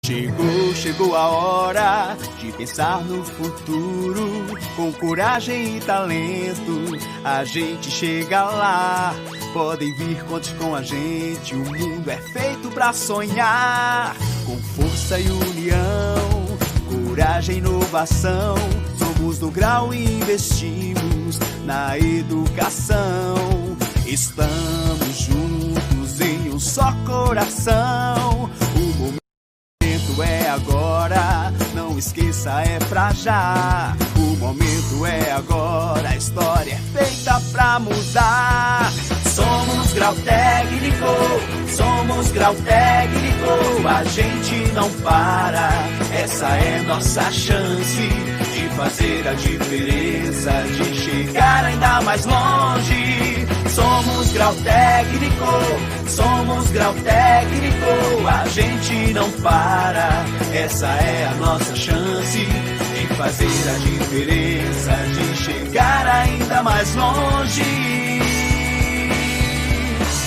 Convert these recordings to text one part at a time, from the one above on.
Chegou a hora de pensar no futuro. Com coragem e talento, a gente chega lá. Podem vir, conte com a gente. O mundo é feito pra sonhar. Com força e união, coragem e inovação. Somos do Grau e investimos na educação. Estamos juntos em um só coração. O momento é agora, não esqueça, é pra já. O momento é agora, a história é feita pra mudar. Somos Grau Técnico, somos Grau Técnico. A gente não para, essa é nossa chance de fazer a diferença, de chegar ainda mais longe. Somos Grau Técnico, somos Grau Técnico. A gente não para, essa é a nossa chance de fazer a diferença, de chegar ainda mais longe.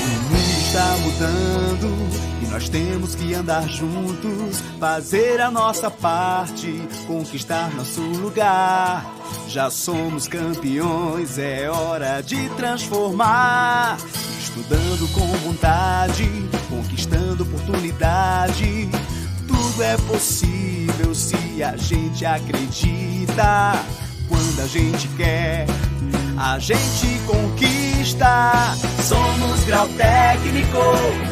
O mundo está mudando e nós temos que andar juntos, fazer a nossa parte, conquistar nosso lugar. Já somos campeões, é hora de transformar. Estudando com vontade, conquistando oportunidade. Tudo é possível se a gente acredita. Quando a gente quer, a gente conquista. Somos Grau Técnico,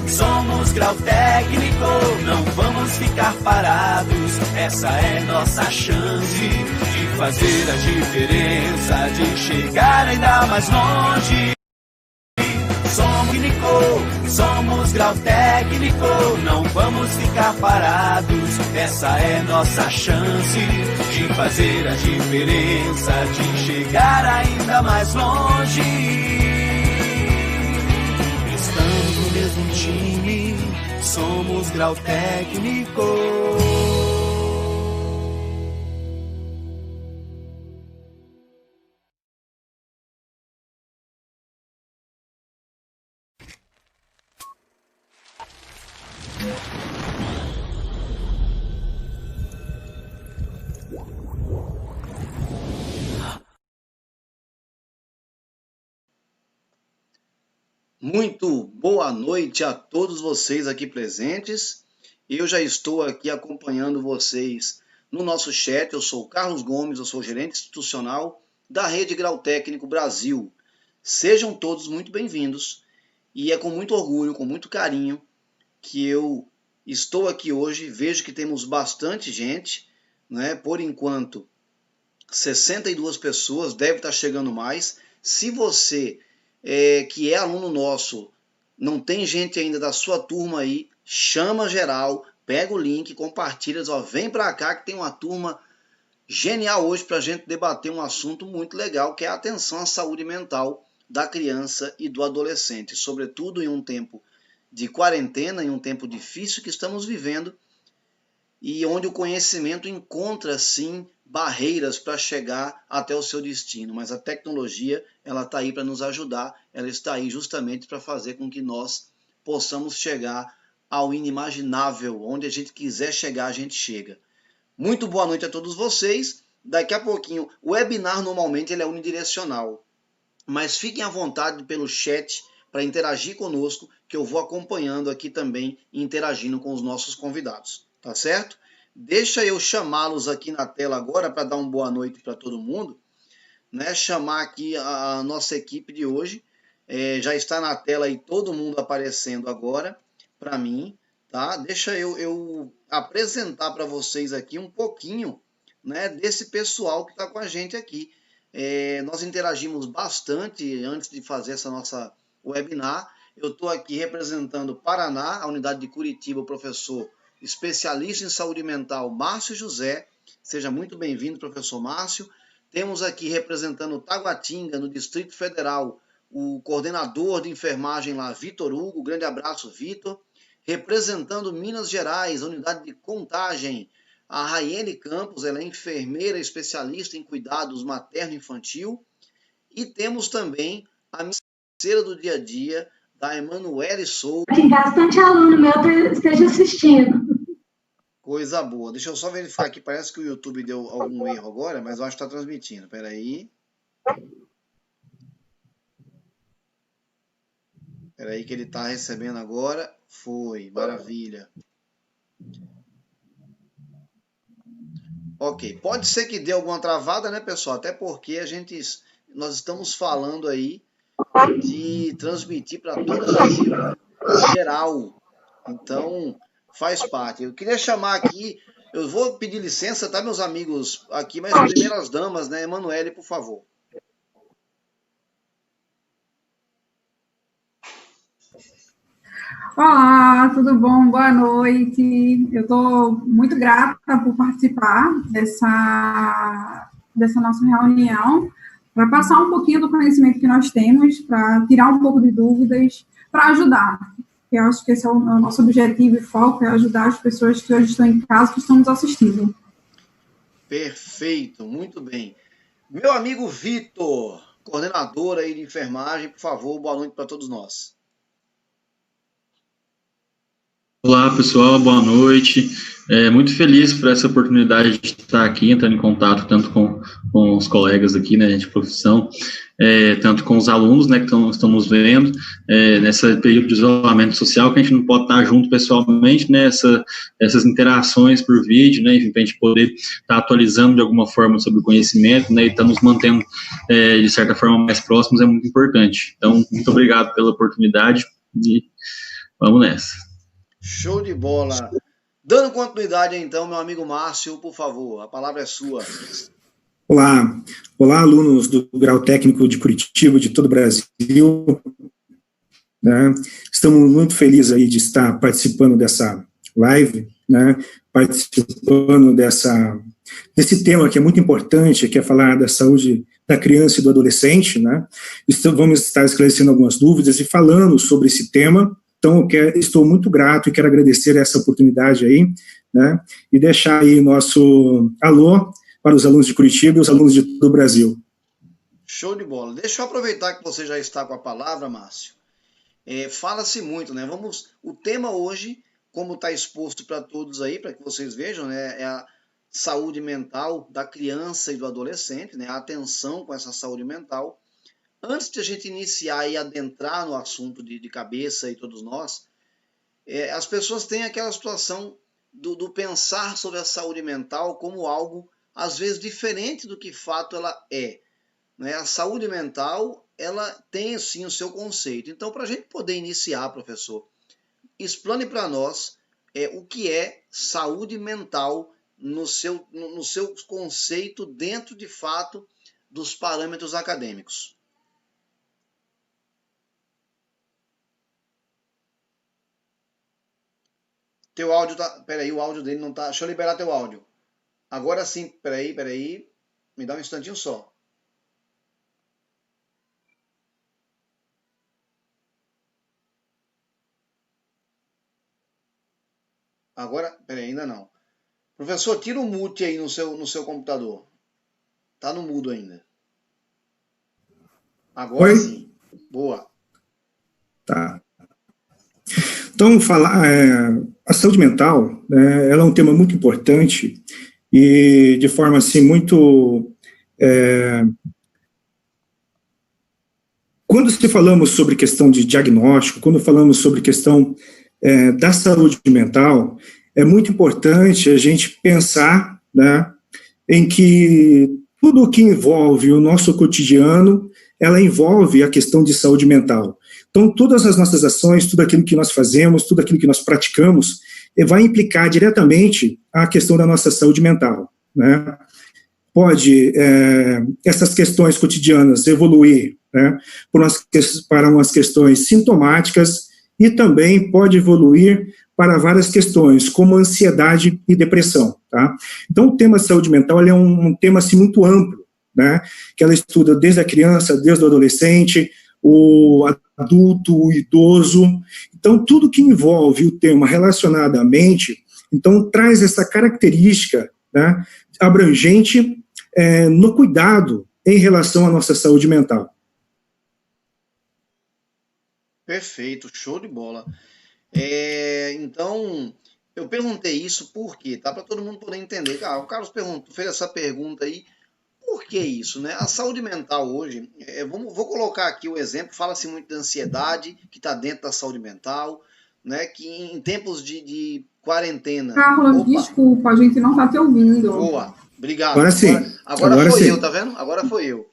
somos Grau Técnico. Não vamos ficar parados, essa é nossa chance de fazer a diferença, de chegar ainda mais longe. Somos Grau Técnico, não vamos ficar parados, essa é nossa chance de fazer a diferença, de chegar ainda mais longe. Estamos no mesmo time, somos Grau Técnico. Muito boa noite a todos vocês aqui presentes. Eu já estou aqui acompanhando vocês no nosso chat. Eu sou o Carlos Gomes, eu sou gerente institucional da Rede Grau Técnico Brasil. Sejam todos muito bem-vindos e é com muito orgulho, com muito carinho que eu estou aqui hoje. Vejo que temos bastante gente, né? Por enquanto, 62 pessoas, deve estar chegando mais. Se você que é aluno nosso, não tem gente ainda da sua turma aí, chama geral, pega o link, compartilha, vem para cá que tem uma turma genial hoje para a gente debater um assunto muito legal, que é a atenção à saúde mental da criança e do adolescente, sobretudo em um tempo de quarentena, em um tempo difícil que estamos vivendo, e onde o conhecimento encontra, sim, barreiras para chegar até o seu destino. Mas a tecnologia, ela está aí para nos ajudar, ela está aí justamente para fazer com que nós possamos chegar ao inimaginável. Onde a gente quiser chegar, a gente chega. Muito boa noite a todos vocês. Daqui a pouquinho, o webinar normalmente ele é unidirecional, mas fiquem à vontade pelo chat para interagir conosco, que eu vou acompanhando aqui também e interagindo com os nossos convidados. Tá certo? Deixa eu chamá-los aqui na tela agora para dar uma boa noite para todo mundo, né? Chamar aqui a nossa equipe de hoje. Já está na tela aí todo mundo aparecendo agora para mim, tá? Deixa eu apresentar para vocês aqui um pouquinho, né, desse pessoal que está com a gente aqui. Nós interagimos bastante antes de fazer essa nossa webinar. Eu estou aqui representando Paraná, a unidade de Curitiba, o professor especialista em saúde mental, Márcio José. Seja muito bem-vindo, professor Márcio. Temos aqui representando Taguatinga, no Distrito Federal, o coordenador de enfermagem lá, Vitor Hugo. Grande abraço, Vitor. Representando Minas Gerais, a unidade de Contagem, a Raiane Campos, ela é enfermeira especialista em cuidados materno-infantil. E temos também a parceira do dia a dia, da Emanuele Souza. Que bastante aluno meu esteja assistindo. Coisa boa. Deixa eu só verificar aqui. Parece que o YouTube deu algum erro agora, mas eu acho que está transmitindo. Espera aí. Espera aí que ele está recebendo agora. Foi. Maravilha. Ok. Pode ser que dê alguma travada, né, pessoal? Até porque nós estamos falando aí de transmitir para todo o Brasil, né? Geral. Então, faz parte. Eu queria chamar aqui, eu vou pedir licença, tá, meus amigos aqui, mas primeiras damas, né? Emanuele, por favor. Olá, tudo bom? Boa noite. Eu estou muito grata por participar dessa nossa reunião, para passar um pouquinho do conhecimento que nós temos, para tirar um pouco de dúvidas, para ajudar. Eu acho que esse é o nosso objetivo e foco, é ajudar as pessoas que hoje estão em casa, que estão nos assistindo. Perfeito, muito bem. Meu amigo Vitor, coordenador aí de enfermagem, por favor, boa noite para todos nós. Olá, pessoal, boa noite. Muito feliz por essa oportunidade de estar aqui, entrando em contato tanto com os colegas aqui, né, de profissão, tanto com os alunos, né, que estão nos vendo, nesse período de isolamento social, que a gente não pode estar junto pessoalmente, né, essas interações por vídeo, né, enfim, para a gente poder estar atualizando de alguma forma sobre o conhecimento, né, e estar nos mantendo, de certa forma, mais próximos é muito importante. Então, muito obrigado pela oportunidade e vamos nessa. Show de bola. Dando continuidade, então, meu amigo Márcio, por favor, a palavra é sua. Olá, alunos do Grau Técnico de Curitiba, de todo o Brasil. Né? Estamos muito felizes aí de estar participando dessa live, né? Participando desse tema que é muito importante, que é falar da saúde da criança e do adolescente. Né? Vamos estar esclarecendo algumas dúvidas e falando sobre esse tema. Então, estou muito grato e quero agradecer essa oportunidade aí, né, e deixar aí nosso alô para os alunos de Curitiba e os alunos de todo o Brasil. Show de bola. Deixa eu aproveitar que você já está com a palavra, Márcio. Fala-se muito, né? O tema hoje, como está exposto para todos aí, para que vocês vejam, né, é a saúde mental da criança e do adolescente, né, a atenção com essa saúde mental. Antes de a gente iniciar e adentrar no assunto de cabeça e todos nós, as pessoas têm aquela situação do pensar sobre a saúde mental como algo, às vezes, diferente do que fato ela é. Né? A saúde mental, ela tem, sim, o seu conceito. Então, para a gente poder iniciar, professor, explane para nós o que é saúde mental no seu conceito dentro, de fato, dos parâmetros acadêmicos. Teu áudio tá... Peraí, o áudio dele não tá... Deixa eu liberar teu áudio. Agora sim, peraí. Me dá um instantinho só. Agora, peraí, ainda não. Professor, tira o mute aí no seu computador. Tá no mudo ainda. Agora sim. Boa. Tá. Então, a saúde mental, né, ela é um tema muito importante e de forma assim muito... Quando falamos sobre questão de diagnóstico, quando falamos sobre questão da saúde mental, é muito importante a gente pensar, né, em que tudo o que envolve o nosso cotidiano, ela envolve a questão de saúde mental. Então, todas as nossas ações, tudo aquilo que nós fazemos, tudo aquilo que nós praticamos, vai implicar diretamente a questão da nossa saúde mental. Né? Pode essas questões cotidianas evoluir, né, para umas questões sintomáticas e também pode evoluir para várias questões, como ansiedade e depressão. Tá? Então, o tema saúde mental é um tema assim, muito amplo, né, que ela estuda desde a criança, desde o adolescente, o adulto, o idoso. Então, tudo que envolve o tema relacionado à mente, então, traz essa característica, né, abrangente no cuidado em relação à nossa saúde mental. Perfeito, show de bola. Então, Eu perguntei isso por quê? Tá? Para todo mundo poder entender. O Carlos fez essa pergunta aí. Por que isso, né? A saúde mental hoje, vou colocar aqui o exemplo, fala-se muito da ansiedade, que está dentro da saúde mental, né? Que em tempos de quarentena... Carlos, desculpa, a gente não está te ouvindo. Boa, obrigado. Agora sim. Agora foi sim. Eu, tá vendo? Agora foi eu.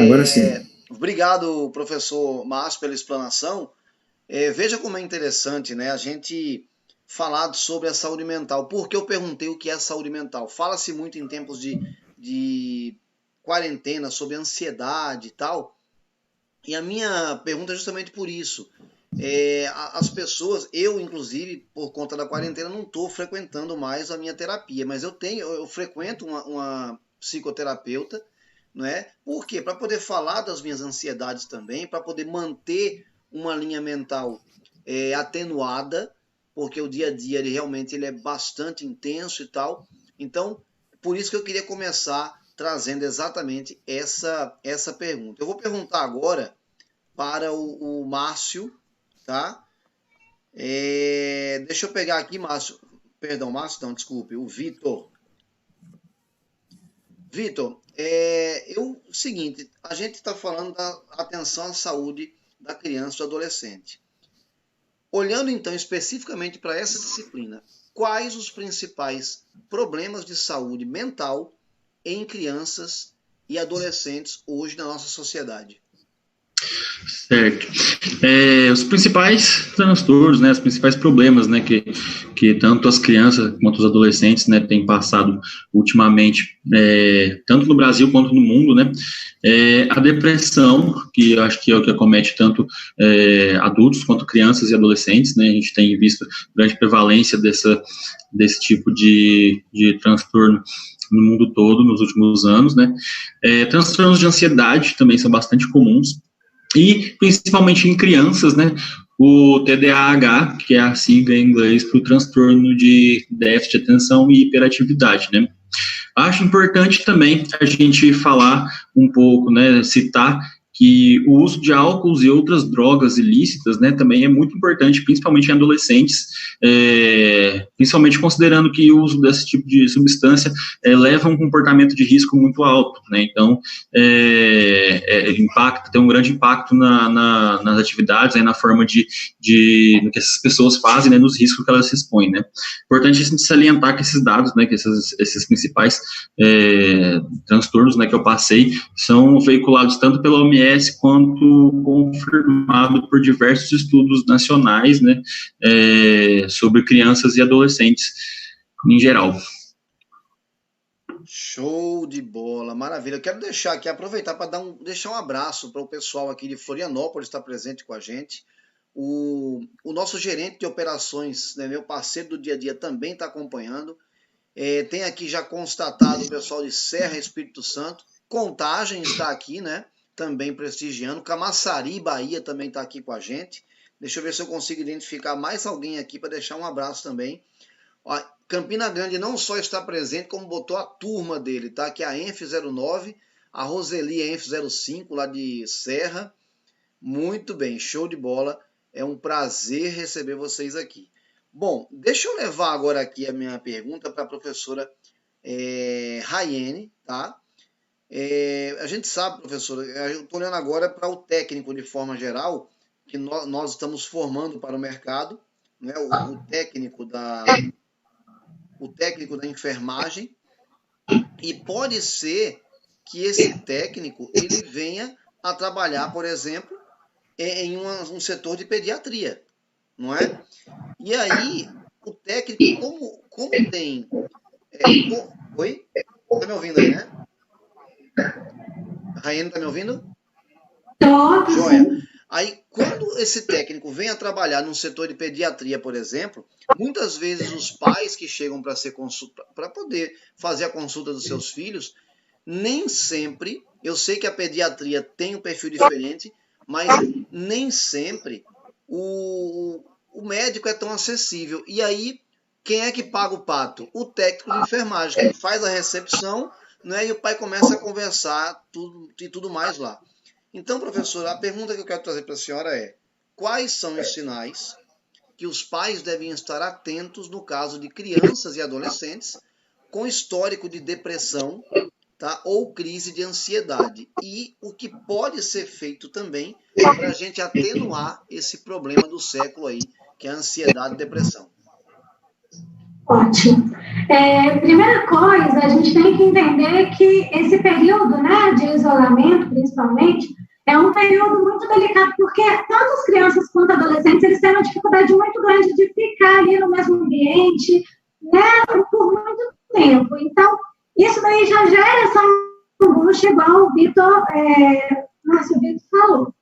Agora sim. Obrigado, professor Márcio, pela explanação. Veja como é interessante, né? A gente falar sobre a saúde mental. Por que eu perguntei o que é saúde mental? Fala-se muito em tempos de quarentena sobre ansiedade e tal. E a minha pergunta é justamente por isso. As pessoas, eu inclusive, por conta da quarentena, não estou frequentando mais a minha terapia, mas eu frequento uma psicoterapeuta, não é? Por quê? Para poder falar das minhas ansiedades também, para poder manter uma linha mental atenuada, porque o dia a dia ele é bastante intenso e tal. Então, por isso que eu queria começar trazendo exatamente essa pergunta. Eu vou perguntar agora para o Márcio, tá? Deixa eu pegar aqui, Márcio. Perdão, Márcio, não, desculpe, o Vitor. Vitor, o seguinte, a gente está falando da atenção à saúde da criança e do adolescente. Olhando então especificamente para essa disciplina, quais os principais problemas de saúde mental em crianças e adolescentes hoje na nossa sociedade? Certo. Os principais transtornos, né, os principais problemas, né, que tanto as crianças quanto os adolescentes, né, têm passado ultimamente, tanto no Brasil quanto no mundo, né, a depressão, que eu acho que é o que acomete tanto adultos quanto crianças e adolescentes, né, a gente tem visto grande prevalência desse tipo de transtorno no mundo todo nos últimos anos, né. Transtornos de ansiedade também são bastante comuns, e principalmente em crianças, né, o TDAH, que é a sigla em inglês para o transtorno de déficit de atenção e hiperatividade, né. Acho importante também a gente falar um pouco, né, citar que o uso de álcools e outras drogas ilícitas, né, também é muito importante, principalmente em adolescentes, principalmente considerando que o uso desse tipo de substância leva a um comportamento de risco muito alto, né, então tem um grande impacto nas atividades, né, na forma no que essas pessoas fazem, né, nos riscos que elas se expõem, né. Importante a gente salientar que esses dados, né, que esses principais transtornos, né, que eu passei, são veiculados tanto pela OMS quanto confirmado por diversos estudos nacionais, né, sobre crianças e adolescentes em geral. Show de bola, maravilha. Eu quero deixar aqui, aproveitar para deixar um abraço para o pessoal aqui de Florianópolis que está presente com a gente. O nosso gerente de operações, né, meu parceiro do dia a dia, também está acompanhando. Tem aqui já constatado o pessoal de Serra, Espírito Santo. Contagem está aqui, né? Também prestigiando. Camaçari, Bahia, também está aqui com a gente. Deixa eu ver se eu consigo identificar mais alguém aqui para deixar um abraço também. Ó, Campina Grande não só está presente, como botou a turma dele, tá? Que é a ENF09, a Roseli ENF05, lá de Serra. Muito bem, show de bola. É um prazer receber vocês aqui. Bom, deixa eu levar agora aqui a minha pergunta para a professora Raiane, tá? A gente sabe, professora, eu estou olhando agora para o técnico de forma geral, que nós estamos formando para o mercado, né, o técnico da enfermagem, e pode ser que esse técnico ele venha a trabalhar, por exemplo, em um setor de pediatria, não é? E aí, o técnico, como tem... Oi? Tá me ouvindo aí, né? A Raiane tá me ouvindo? Tô. Joia. Aí, quando esse técnico vem a trabalhar no setor de pediatria, por exemplo, muitas vezes os pais que chegam para poder fazer a consulta dos seus filhos, nem sempre, eu sei que a pediatria tem um perfil diferente, mas nem sempre o médico é tão acessível. E aí, quem é que paga o pato? O técnico de enfermagem, que faz a recepção, né, e o pai começa a conversar tudo mais lá. Então, professora, a pergunta que eu quero trazer para a senhora é: quais são os sinais que os pais devem estar atentos no caso de crianças e adolescentes com histórico de depressão, tá? Ou crise de ansiedade. E o que pode ser feito também para a gente atenuar esse problema do século aí, que é a ansiedade e depressão. Ótimo. Primeira coisa, a gente tem que entender que esse período, né, de isolamento, principalmente, é um período muito delicado, porque tanto as crianças quanto adolescentes, eles têm uma dificuldade muito grande de ficar ali no mesmo ambiente, né, por muito tempo. Então, isso daí já gera essa angústia, igual o Vitor falou.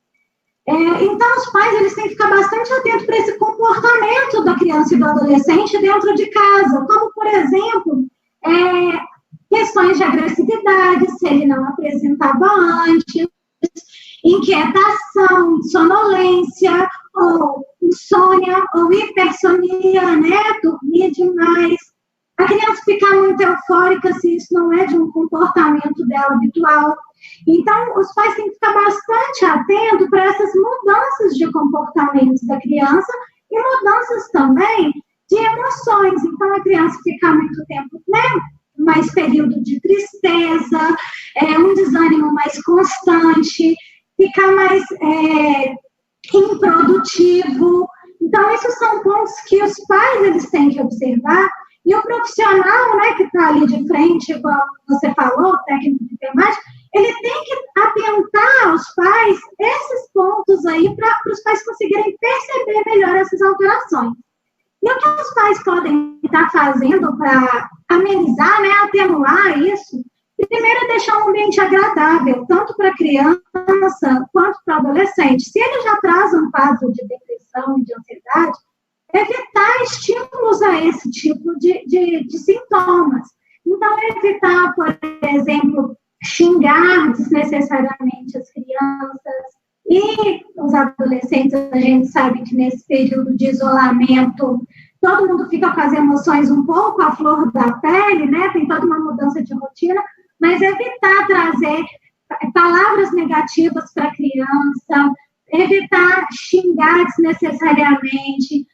Então, os pais eles têm que ficar bastante atentos para esse comportamento da criança e do adolescente dentro de casa, como, por exemplo, questões de agressividade, se ele não apresentava antes, inquietação, sonolência, ou insônia, ou hipersonia, né? Dormir demais. A criança ficar muito eufórica se isso não é de um comportamento dela habitual. Então, os pais têm que ficar bastante atentos para essas mudanças de comportamentos da criança e mudanças também de emoções. Então, a criança ficar muito tempo, né? Mais período de tristeza, um desânimo mais constante, ficar mais improdutivo. Então, esses são pontos que os pais eles têm que observar. E o profissional, né, que está ali de frente, igual você falou, o técnico de enfermagem, ele tem que atentar aos pais esses pontos aí para os pais conseguirem perceber melhor essas alterações. E o que os pais podem estar fazendo para amenizar, né, atenuar isso, primeiro é deixar um ambiente agradável, tanto para a criança quanto para o adolescente. Se ele já traz um quadro de depressão e de ansiedade, evitar estímulos a esse tipo de sintomas. Então, evitar, por exemplo, xingar desnecessariamente as crianças e os adolescentes. A gente sabe que nesse período de isolamento, todo mundo fica com as emoções um pouco à flor da pele, né? Tem toda uma mudança de rotina, mas evitar trazer palavras negativas para a criança, evitar xingar desnecessariamente,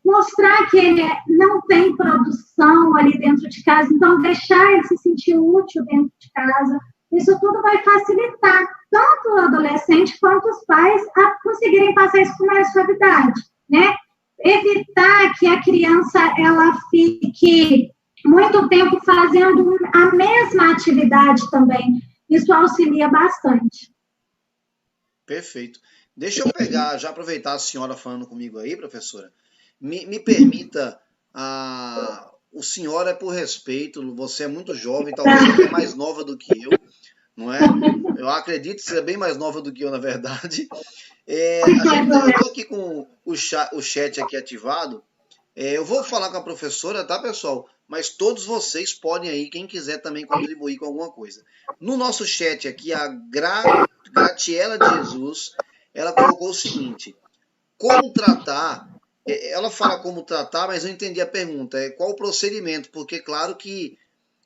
mostrar que ele não tem produção ali dentro de casa, então deixar ele se sentir útil dentro de casa. Isso tudo vai facilitar tanto o adolescente quanto os pais a conseguirem passar isso com mais suavidade, né? Evitar que a criança ela fique muito tempo fazendo a mesma atividade também. Isso auxilia bastante. Perfeito. Deixa eu pegar, já aproveitar a senhora falando comigo aí, professora. Me permita, o senhor é por respeito, você é muito jovem, talvez até mais nova do que eu, não é? Eu acredito que você é bem mais nova do que eu, na verdade. Eu estou aqui com o chat aqui ativado. Eu vou falar com a professora, tá, pessoal? Mas todos vocês podem aí, quem quiser também contribuir com alguma coisa. No nosso chat aqui, a Gratiela de Jesus, ela colocou o seguinte: como tratar? Ela fala como tratar, mas eu entendi a pergunta. Qual o procedimento? Porque, claro que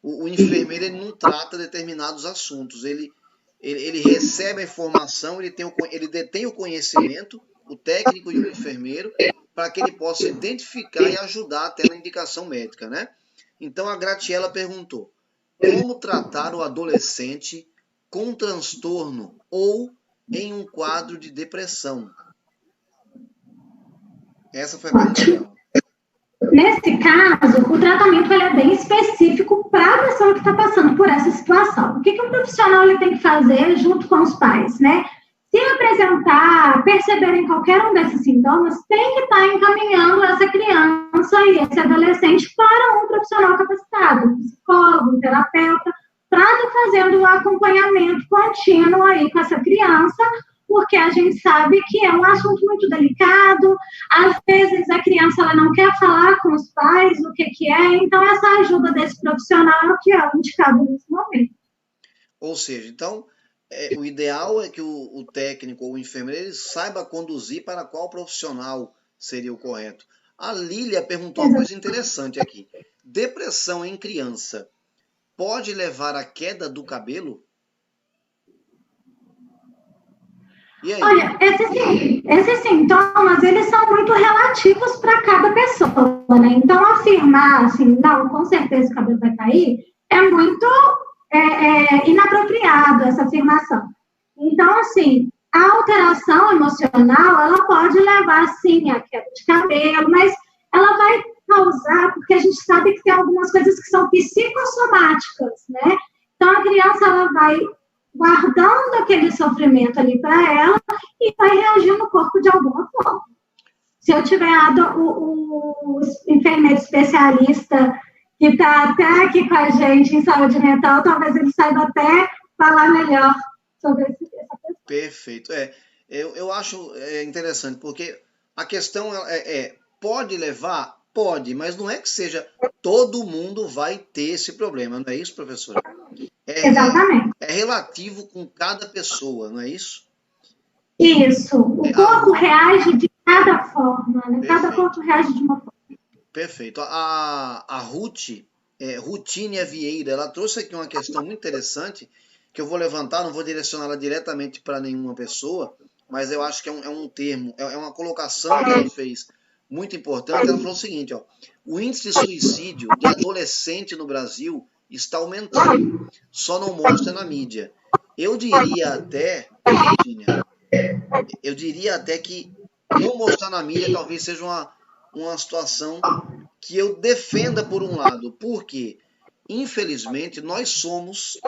o enfermeiro ele não trata determinados assuntos. Ele recebe a informação, ele detém o conhecimento, o técnico e o enfermeiro, para que ele possa identificar e ajudar até na indicação médica, né? Então, a Gratiela perguntou: como tratar o adolescente com transtorno ou em um quadro de depressão? Essa foi a pergunta dela. Nesse caso, o tratamento ele é bem específico para a pessoa que está passando por essa situação. O que o profissional ele tem que fazer junto com os pais, né? Se apresentar, perceberem qualquer um desses sintomas, tem que estar encaminhando essa criança e esse adolescente para um profissional capacitado, um psicólogo, um terapeuta, para estar fazendo o acompanhamento contínuo aí com essa criança, porque a gente sabe que é um assunto muito delicado, às vezes a criança ela não quer falar com os pais o que é, então essa ajuda desse profissional é o que é indicado nesse momento. Ou seja, então, o ideal é que o técnico ou o enfermeiro ele saiba conduzir para qual profissional seria o correto. A Lília perguntou uma coisa interessante aqui. Depressão em criança pode levar à queda do cabelo? E aí? Olha, esses sintomas, eles são muito relativos para cada pessoa, né? Então, afirmar assim, não, com certeza o cabelo vai cair, é muito inapropriado essa afirmação. Então, assim, a alteração emocional, ela pode levar, sim, a queda de cabelo, mas ela vai causar, porque a gente sabe que tem algumas coisas que são psicossomáticas, né? Então, a criança, ela vai guardando aquele sofrimento ali para ela e vai reagir no corpo de alguma forma. Se eu tiver o enfermeiro especialista que está até aqui com a gente em saúde mental, talvez ele saiba até falar melhor sobre essa questão. Perfeito. Eu acho interessante, porque a questão pode levar? Pode, mas não é que seja todo mundo vai ter esse problema, não é isso, professora? Exatamente. É relativo com cada pessoa, não é isso? Isso. O corpo reage de cada forma, né? Cada corpo reage de uma forma. Perfeito. A Ruth, Rutínia Vieira, ela trouxe aqui uma questão muito interessante, que eu vou levantar, não vou direcioná-la diretamente para nenhuma pessoa, mas eu acho que é um termo, é uma colocação que ela fez muito importante. Ela falou o seguinte, ó: o índice de suicídio de adolescente no Brasil está aumentando, só não mostra na mídia. Eu diria até, Virginia, que não mostrar na mídia talvez seja uma situação que eu defenda por um lado, porque, infelizmente, nós somos,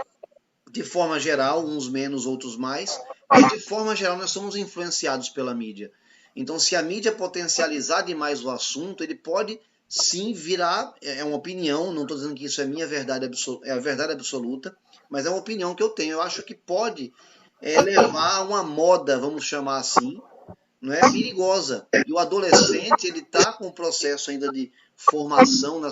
de forma geral, uns menos, outros mais, mas de forma geral nós somos influenciados pela mídia. Então, se a mídia potencializar demais o assunto, ele pode sim virar, é uma opinião, não estou dizendo que isso é minha verdade absoluta, é a verdade absoluta, mas é uma opinião que eu tenho. Eu acho que pode levar a uma moda, vamos chamar assim, não é, perigosa. E o adolescente, ele está com um processo ainda de formação na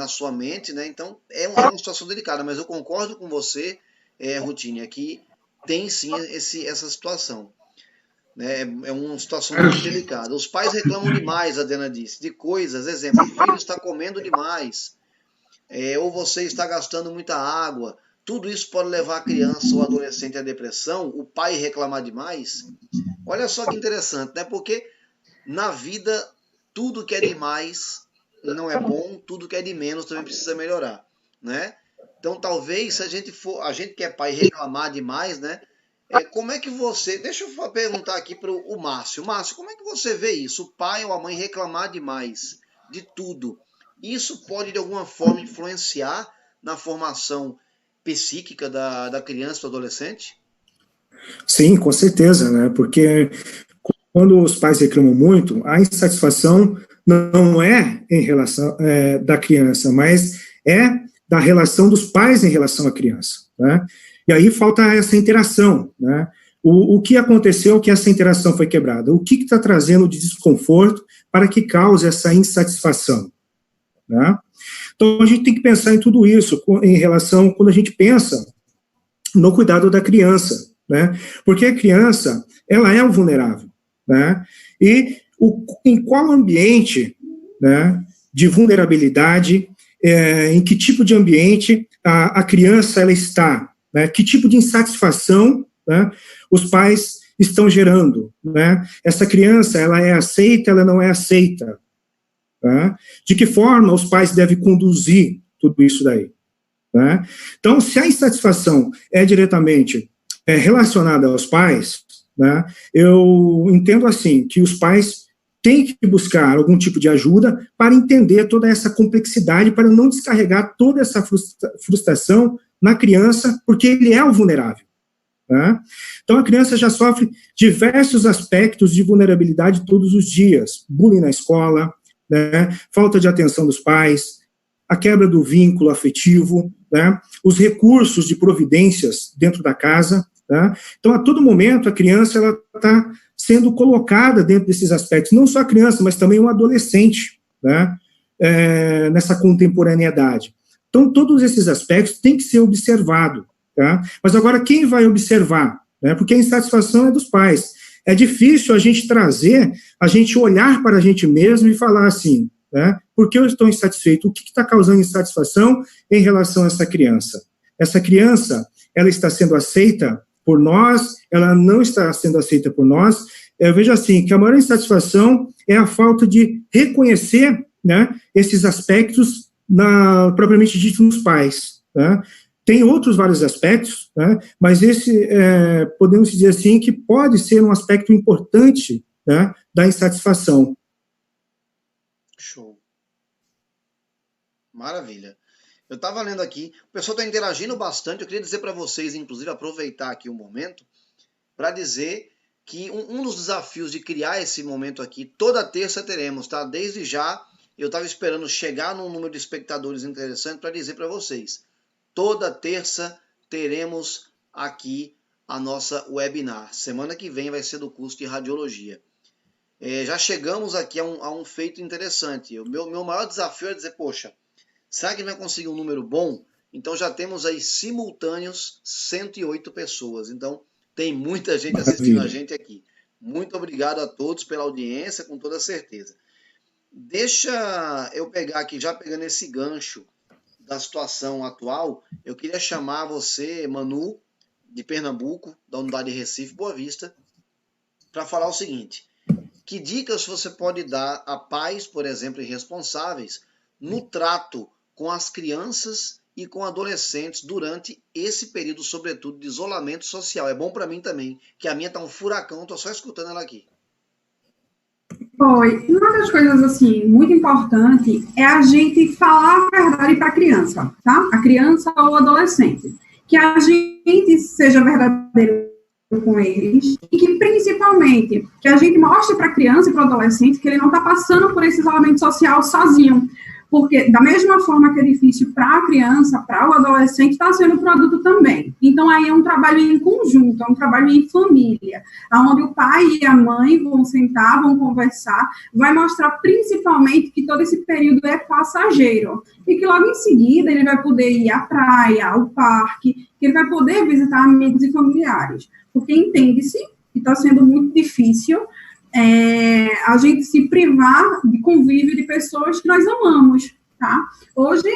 sua mente, né? Então é uma situação delicada, mas eu concordo com você, Rutínia, que tem sim essa situação. Né? É uma situação muito delicada. Os pais reclamam demais, a Diana disse, de coisas, exemplo, o filho está comendo demais, ou você está gastando muita água. Tudo isso pode levar a criança ou adolescente à depressão, o pai reclamar demais. Olha só que interessante, né? Porque na vida, tudo que é demais não é bom, tudo que é de menos também precisa melhorar, né? Então, talvez, se a gente que é pai reclamar demais, né? Como é que você... Deixa eu perguntar aqui para o Márcio. Márcio, como é que você vê isso? O pai ou a mãe reclamar demais de tudo. Isso pode, de alguma forma, influenciar na formação psíquica da criança ou do adolescente? Sim, com certeza, né? Porque quando os pais reclamam muito, a insatisfação não é em relação da criança, mas é da relação dos pais em relação à criança, né? E aí falta essa interação, né? O que aconteceu que essa interação foi quebrada? O que está trazendo de desconforto para que cause essa insatisfação, né? Então, a gente tem que pensar em tudo isso em relação, quando a gente pensa no cuidado da criança, né? Porque a criança, ela é o vulnerável, né? E em qual ambiente, né, de vulnerabilidade, em que tipo de ambiente a criança ela está, né? Que tipo de insatisfação, né, os pais estão gerando, né? Essa criança, ela é aceita, ela não é aceita, tá? De que forma os pais devem conduzir tudo isso daí, né? Então, se a insatisfação é diretamente relacionada aos pais, né, eu entendo assim, que os pais têm que buscar algum tipo de ajuda para entender toda essa complexidade, para não descarregar toda essa frustração na criança, porque ele é o vulnerável, né? Então, a criança já sofre diversos aspectos de vulnerabilidade todos os dias, bullying na escola, né, falta de atenção dos pais, a quebra do vínculo afetivo, né, os recursos de providências dentro da casa, né? Então, a todo momento, a criança está sendo colocada dentro desses aspectos, não só a criança, mas também o adolescente, né, nessa contemporaneidade. Então, todos esses aspectos têm que ser observados, tá? Mas agora, quem vai observar? Né? Porque a insatisfação é dos pais. É difícil a gente trazer, a gente olhar para a gente mesmo e falar assim, né? Por que eu estou insatisfeito? O que está causando insatisfação em relação a essa criança? Essa criança, ela está sendo aceita por nós, ela não está sendo aceita por nós. Eu vejo assim, que a maior insatisfação é a falta de reconhecer, né, esses aspectos propriamente dito nos pais, né? Tem outros vários aspectos, né, mas esse, podemos dizer assim, que pode ser um aspecto importante, né, da insatisfação. Show. Maravilha. Eu estava lendo aqui, o pessoal está interagindo bastante, eu queria dizer para vocês, inclusive, aproveitar aqui o momento, para dizer que um dos desafios de criar esse momento aqui, toda terça teremos, tá? Desde já, eu estava esperando chegar num número de espectadores interessante para dizer para vocês. Toda terça teremos aqui a nossa webinar. Semana que vem vai ser do curso de radiologia. Já chegamos aqui a um feito interessante. O meu maior desafio é dizer, poxa, será que vai conseguir um número bom? Então já temos aí simultâneos 108 pessoas. Então tem muita gente assistindo a gente aqui. Muito obrigado a todos pela audiência, com toda certeza. Deixa eu pegar aqui, já pegando esse gancho da situação atual, eu queria chamar você, Manu, de Pernambuco, da unidade Recife Boa Vista, para falar o seguinte: que dicas você pode dar a pais, por exemplo, e responsáveis no trato com as crianças e com adolescentes durante esse período, sobretudo, de isolamento social? É bom para mim também, que a minha tá um furacão, tô só escutando ela aqui. Foi. Uma das coisas, assim, muito importante é a gente falar a verdade para a criança, tá? A criança ou o adolescente. Que a gente seja verdadeiro com eles e que, principalmente, que a gente mostre para a criança e para o adolescente que ele não está passando por esse isolamento social sozinho. Porque, da mesma forma que é difícil para a criança, para o adolescente, está sendo para o adulto também. Então, aí é um trabalho em conjunto, é um trabalho em família, onde o pai e a mãe vão sentar, vão conversar, vai mostrar principalmente que todo esse período é passageiro e que logo em seguida ele vai poder ir à praia, ao parque, que ele vai poder visitar amigos e familiares. Porque entende-se que está sendo muito difícil a gente se privar de convívio de pessoas que nós amamos, tá? Hoje,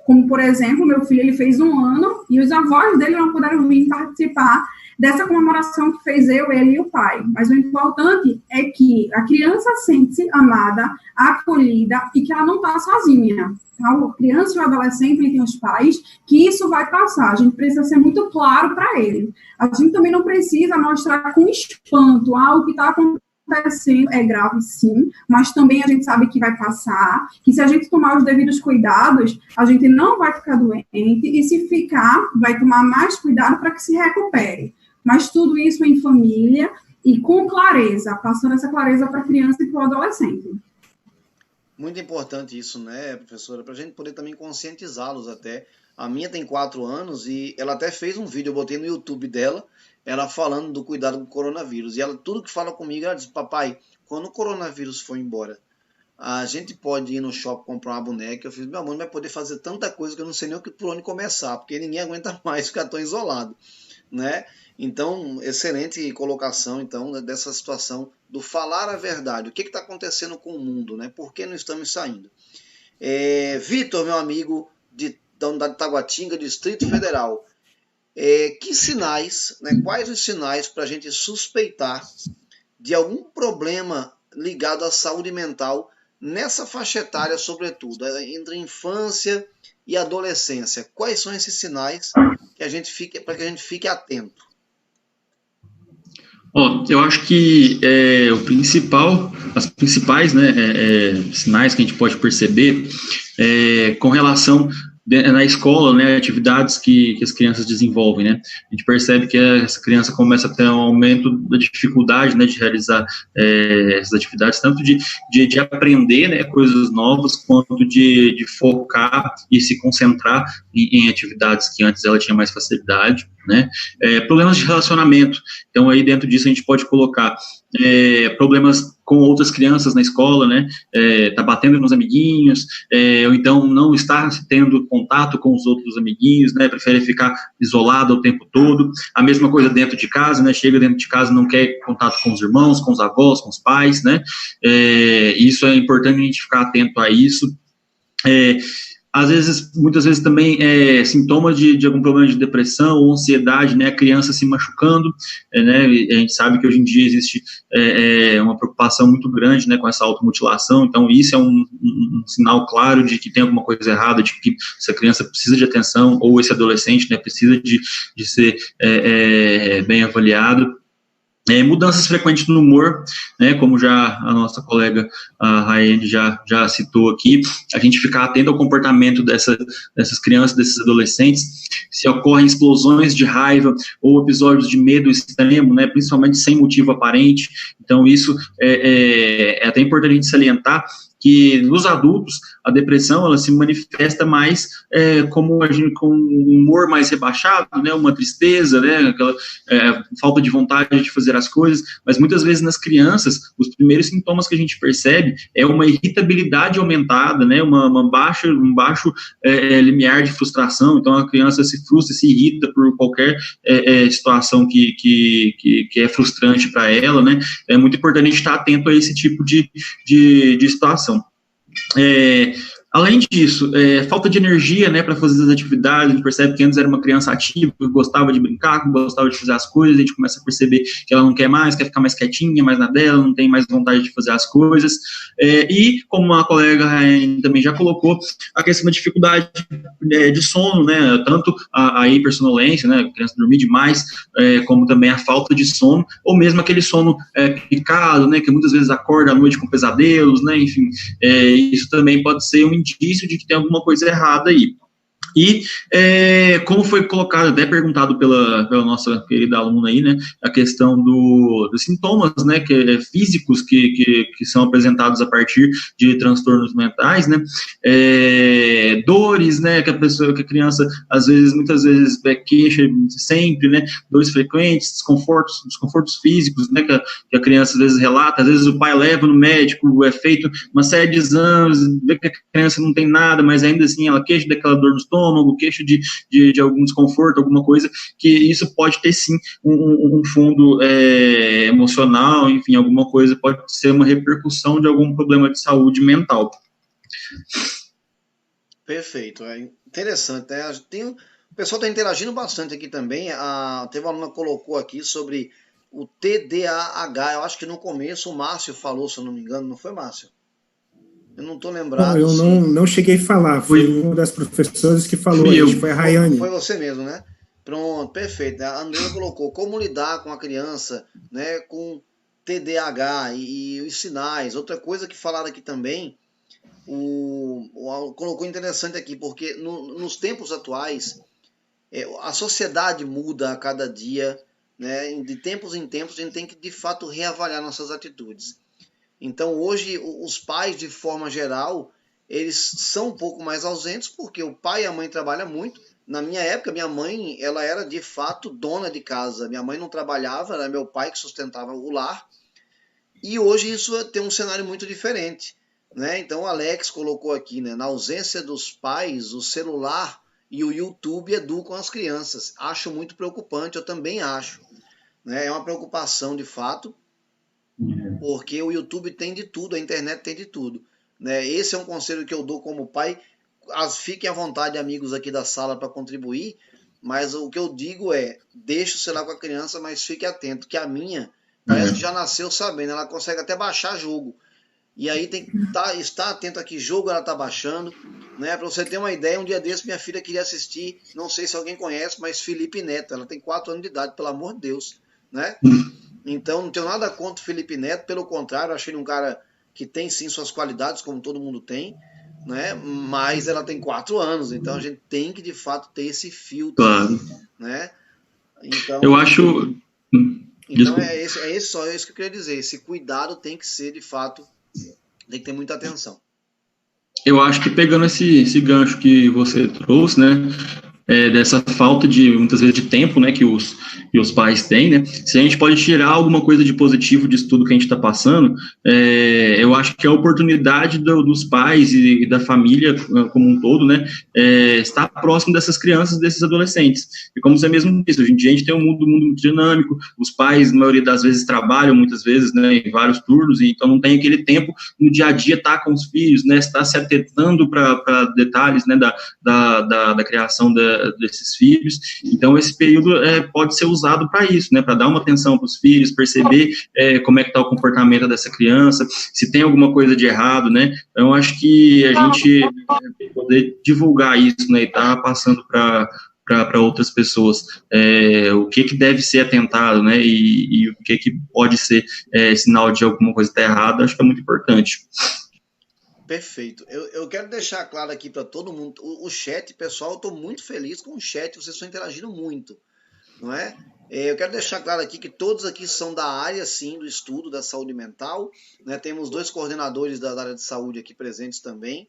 como por exemplo, meu filho, ele fez 1 ano e os avós dele não puderam vir participar dessa comemoração que fez ele e o pai. Mas o importante é que a criança sente-se amada, acolhida e que ela não está sozinha. Tá? A criança e o adolescente, ele tem os pais, que isso vai passar. A gente precisa ser muito claro para ele. A gente também não precisa mostrar com espanto o que está acontecendo é grave, sim, mas também a gente sabe que vai passar, que se a gente tomar os devidos cuidados, a gente não vai ficar doente e se ficar, vai tomar mais cuidado para que se recupere. Mas tudo isso em família e com clareza, passando essa clareza para a criança e para o adolescente. Muito importante isso, né, professora? Para a gente poder também conscientizá-los até. A minha tem 4 anos e ela até fez um vídeo, eu botei no YouTube dela, ela falando do cuidado com o coronavírus. E ela, tudo que fala comigo, ela diz, papai, quando o coronavírus for embora, a gente pode ir no shopping comprar uma boneca. Eu fiz, meu amor, não vai poder fazer tanta coisa que eu não sei nem por onde começar, porque ninguém aguenta mais ficar tão isolado, né? Então, excelente colocação, então, dessa situação do falar a verdade. O que está acontecendo com o mundo, né? Por que não estamos saindo? Vitor, meu amigo da unidade de Taguatinga, Distrito Federal, que sinais, né, quais os sinais para a gente suspeitar de algum problema ligado à saúde mental nessa faixa etária, sobretudo, entre infância e adolescência? Quais são esses sinais que para que a gente fique atento? Eu acho que as principais, né, sinais que a gente pode perceber com relação na escola, né, atividades que as crianças desenvolvem, né, a gente percebe que essa criança começa a ter um aumento da dificuldade, né, de realizar essas atividades, tanto de aprender, né, coisas novas, quanto de focar e se concentrar em atividades que antes ela tinha mais facilidade, né, problemas de relacionamento. Então, aí dentro disso a gente pode colocar problemas com outras crianças na escola, né, tá batendo nos amiguinhos, ou então não está tendo contato com os outros amiguinhos, né, prefere ficar isolado o tempo todo. A mesma coisa dentro de casa, né, chega dentro de casa, não quer contato com os irmãos, com os avós, com os pais, né, isso é importante a gente ficar atento a isso. muitas vezes também sintomas de algum problema de depressão ou ansiedade, né, a criança se machucando, né, a gente sabe que hoje em dia existe uma preocupação muito grande, né, com essa automutilação, então isso é um sinal claro de que tem alguma coisa errada, de que essa criança precisa de atenção, ou esse adolescente, né, precisa de ser bem avaliado. Mudanças frequentes no humor, né, como já a nossa colega a Raiane já citou aqui, a gente ficar atento ao comportamento dessas crianças, desses adolescentes, se ocorrem explosões de raiva ou episódios de medo extremo, né, principalmente sem motivo aparente. Então isso é até importante a gente salientar que nos adultos a depressão ela se manifesta mais com um humor mais rebaixado, né, uma tristeza, né, aquela falta de vontade de fazer as coisas, mas muitas vezes nas crianças os primeiros sintomas que a gente percebe é uma irritabilidade aumentada, né, um baixo limiar de frustração, então a criança se frustra, se irrita por qualquer situação que é frustrante para ela, né, é muito importante a gente estar atento a esse tipo de situação. Além disso, falta de energia, né, para fazer as atividades. A gente percebe que antes era uma criança ativa, que gostava de brincar, que gostava de fazer as coisas, a gente começa a perceber que ela não quer mais, quer ficar mais quietinha, mais na dela, não tem mais vontade de fazer as coisas, e como a colega Raiane também já colocou, a questão da dificuldade de sono, né, tanto a hipersonolência, né, a criança dormir demais, como também a falta de sono, ou mesmo aquele sono picado, né, que muitas vezes acorda à noite com pesadelos, né, enfim, isso também pode ser um indício de que tem alguma coisa errada aí. E, como foi colocado, até perguntado pela nossa querida aluna aí, né, a questão dos sintomas, né, físicos que são apresentados a partir de transtornos mentais, né, dores, né, que a criança, muitas vezes, queixa sempre, né, dores frequentes, desconfortos físicos, né, que a criança, às vezes, relata, às vezes o pai leva no médico, é feito uma série de exames, vê que a criança não tem nada, mas ainda assim ela queixa daquela dor no estômago, queixo de algum desconforto, alguma coisa, que isso pode ter sim um fundo emocional, enfim, alguma coisa, pode ser uma repercussão de algum problema de saúde mental. Perfeito, interessante, né? O pessoal está interagindo bastante aqui também. Teve uma aluna que colocou aqui sobre o TDAH, eu acho que no começo o Márcio falou, se eu não me engano, não foi, Márcio? Eu não estou lembrado. Não, eu não cheguei a falar, foi uma das professoras que falou, foi a Raiane. Foi você mesmo, né? Pronto, perfeito. A Andrea colocou como lidar com a criança, né, com TDAH e os sinais. Outra coisa que falaram aqui também, colocou interessante aqui, porque nos tempos atuais, a sociedade muda a cada dia, né? De tempos em tempos a gente tem que, de fato, reavaliar nossas atitudes. Então, hoje, os pais, de forma geral, eles são um pouco mais ausentes, porque o pai e a mãe trabalham muito. Na minha época, minha mãe, ela era, de fato, dona de casa. Minha mãe não trabalhava, era meu pai que sustentava o lar. E hoje isso tem um cenário muito diferente, né? Então, o Alex colocou aqui, né, na ausência dos pais, o celular e o YouTube educam as crianças. Acho muito preocupante, eu também acho, né? É uma preocupação, de fato, porque o YouTube tem de tudo, a internet tem de tudo, né? Esse é um conselho que eu dou como pai. Fiquem à vontade, amigos aqui da sala, para contribuir, mas o que eu digo deixe o celular com a criança, mas fique atento, que a minha parece que já nasceu sabendo, ela consegue até baixar jogo, e aí tem que estar atento a que jogo ela está baixando, né? Para você ter uma ideia, um dia desse minha filha queria assistir, não sei se alguém conhece, mas Felipe Neto, ela tem 4 anos de idade, pelo amor de Deus, né? Então, não tenho nada contra o Felipe Neto, pelo contrário, achei ele um cara que tem sim suas qualidades, como todo mundo tem, né? Mas ela tem 4 anos, então a gente tem que, de fato, ter esse filtro, claro, né? Então, eu acho... Então, é isso que eu queria dizer, esse cuidado tem que ser, de fato, tem que ter muita atenção. Eu acho que, pegando esse gancho que você trouxe, né, dessa falta de, muitas vezes, de tempo, né, que os e os pais têm, né? Se a gente pode tirar alguma coisa de positivo disso tudo que a gente está passando, eu acho que a oportunidade dos pais e da família como um todo, né, estar próximo dessas crianças, desses adolescentes. E como você mesmo disse, hoje em dia a gente tem um mundo muito dinâmico, os pais, na maioria das vezes, trabalham muitas vezes, né, em vários turnos, e então não tem aquele tempo no dia a dia estar com os filhos, né, estar se atentando para detalhes, né, da criação desses filhos. Então esse período pode ser usado para isso, né, para dar uma atenção para os filhos, perceber como é que está o comportamento dessa criança, se tem alguma coisa de errado, né. Então acho que a gente poder divulgar isso, né, e tá passando para outras pessoas o que deve ser atentado, né, e o que pode ser sinal de alguma coisa estar errada, acho que é muito importante. Perfeito. Eu quero deixar claro aqui para todo mundo, o chat, pessoal, eu estou muito feliz com o chat, vocês estão interagindo muito, não é? Eu quero deixar claro aqui que todos aqui são da área, sim, do estudo da saúde mental, né? Temos 2 coordenadores da área de saúde aqui presentes também,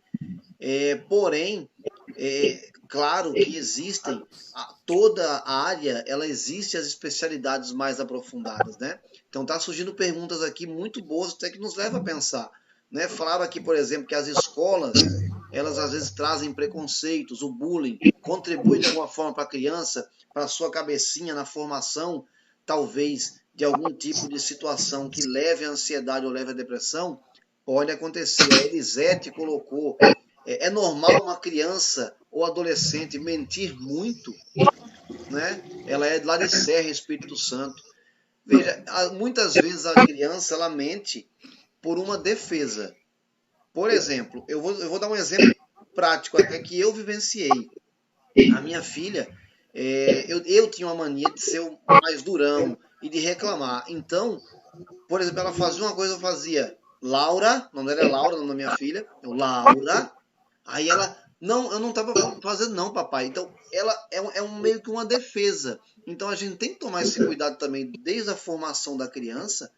porém, claro que existem, toda a área, ela existe as especialidades mais aprofundadas, né? Então tá surgindo perguntas aqui muito boas, até que nos leva a pensar, né? Falaram aqui, por exemplo, que as escolas, elas às vezes trazem preconceitos, o bullying, contribui de alguma forma para a criança, para a sua cabecinha na formação, talvez, de algum tipo de situação que leve à ansiedade ou leve à depressão, pode acontecer. A Elisete colocou, é normal uma criança ou adolescente mentir muito, né? Ela é de lá de Serra, Espírito Santo. Veja, muitas vezes a criança, ela mente por uma defesa. Por exemplo, eu vou dar um exemplo prático até que eu vivenciei. A minha filha, eu tinha uma mania de ser mais durão e de reclamar. Então, por exemplo, ela fazia uma coisa, eu fazia Laura, o nome dela é Laura, o nome da minha filha, Laura. Aí ela, não, eu não estava fazendo não, papai. Então, ela meio que uma defesa. Então, a gente tem que tomar esse cuidado também, desde a formação da criança,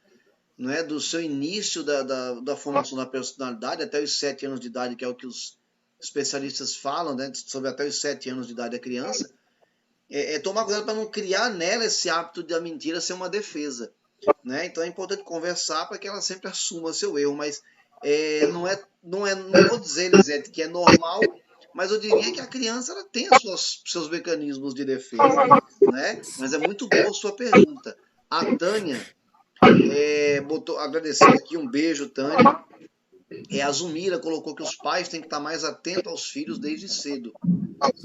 não é? Do seu início da formação da personalidade até os 7 anos de idade, que é o que os especialistas falam, né? Sobre até os 7 anos de idade da criança, tomar cuidado para não criar nela esse hábito da mentira ser uma defesa, né? Então é importante conversar para que ela sempre assuma seu erro, mas não vou dizer, Elisete, que é normal, mas eu diria que a criança ela tem seus mecanismos de defesa, né? Mas é muito boa a sua pergunta. A Tânia agradecendo aqui, um beijo, Tânia. A Zumira colocou que os pais têm que estar mais atentos aos filhos desde cedo,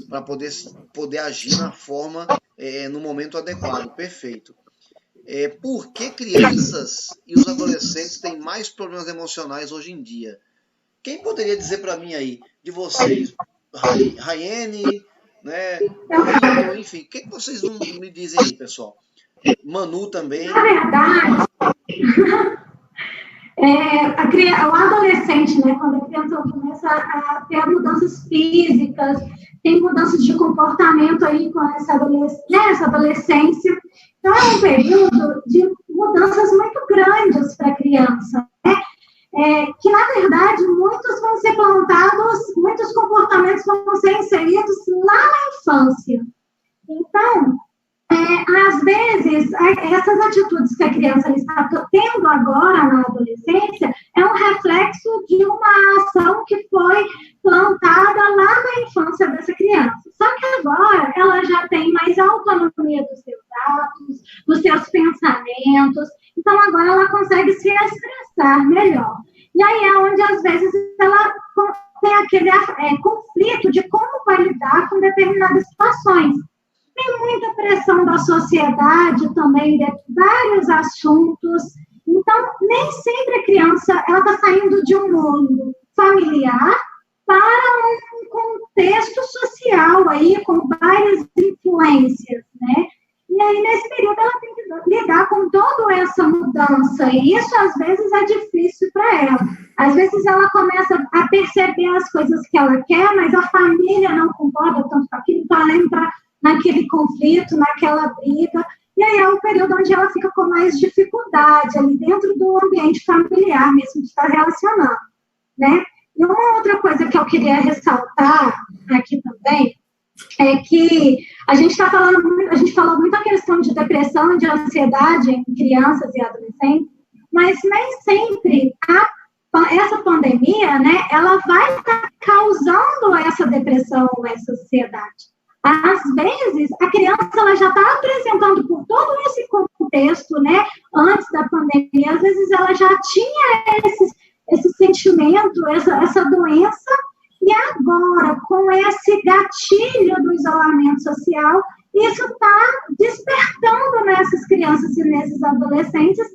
para poder agir na forma, no momento adequado. Perfeito. Por que crianças e os adolescentes têm mais problemas emocionais hoje em dia? Quem poderia dizer para mim aí, de vocês, Raiane, né, enfim, o que vocês me dizem aí, pessoal? Manu também. Na verdade, o adolescente, né, quando a criança começa a ter mudanças físicas, tem mudanças de comportamento aí com essa adolescência. Então, é um período de mudanças muito grandes para a criança, né? Que, na verdade, muitos vão ser plantados, muitos comportamentos vão ser inseridos lá na infância. Então, às vezes, essas atitudes que a criança está tendo agora na adolescência é um reflexo de uma ação que foi plantada lá na infância dessa criança. Só que agora ela já tem mais autonomia dos seus atos, dos seus pensamentos, então agora ela consegue se expressar melhor. E aí é onde, às vezes, ela tem aquele conflito de como vai lidar com determinadas situações. Tem muita pressão da sociedade também, de vários assuntos. Então, nem sempre a criança está saindo de um mundo familiar para um contexto social aí, com várias influências, né? E aí, nesse período, ela tem que lidar com toda essa mudança. E isso, às vezes, é difícil para ela. Às vezes, ela começa a perceber as coisas que ela quer, mas a família não concorda tanto com aquilo, então ela entra naquele conflito, naquela briga, e aí é um período onde ela fica com mais dificuldade ali dentro do ambiente familiar mesmo, de estar relacionando, né? E uma outra coisa que eu queria ressaltar aqui também é que A gente falou muito a questão de depressão e de ansiedade em crianças e adolescentes, mas nem sempre essa pandemia, né, ela vai estar causando essa depressão, essa ansiedade. Às vezes, a criança ela já está apresentando por todo esse contexto, né, antes da pandemia, às vezes ela já tinha esse sentimento, essa doença, e agora, com esse gatilho do isolamento social, isso está despertando nessas crianças e nesses adolescentes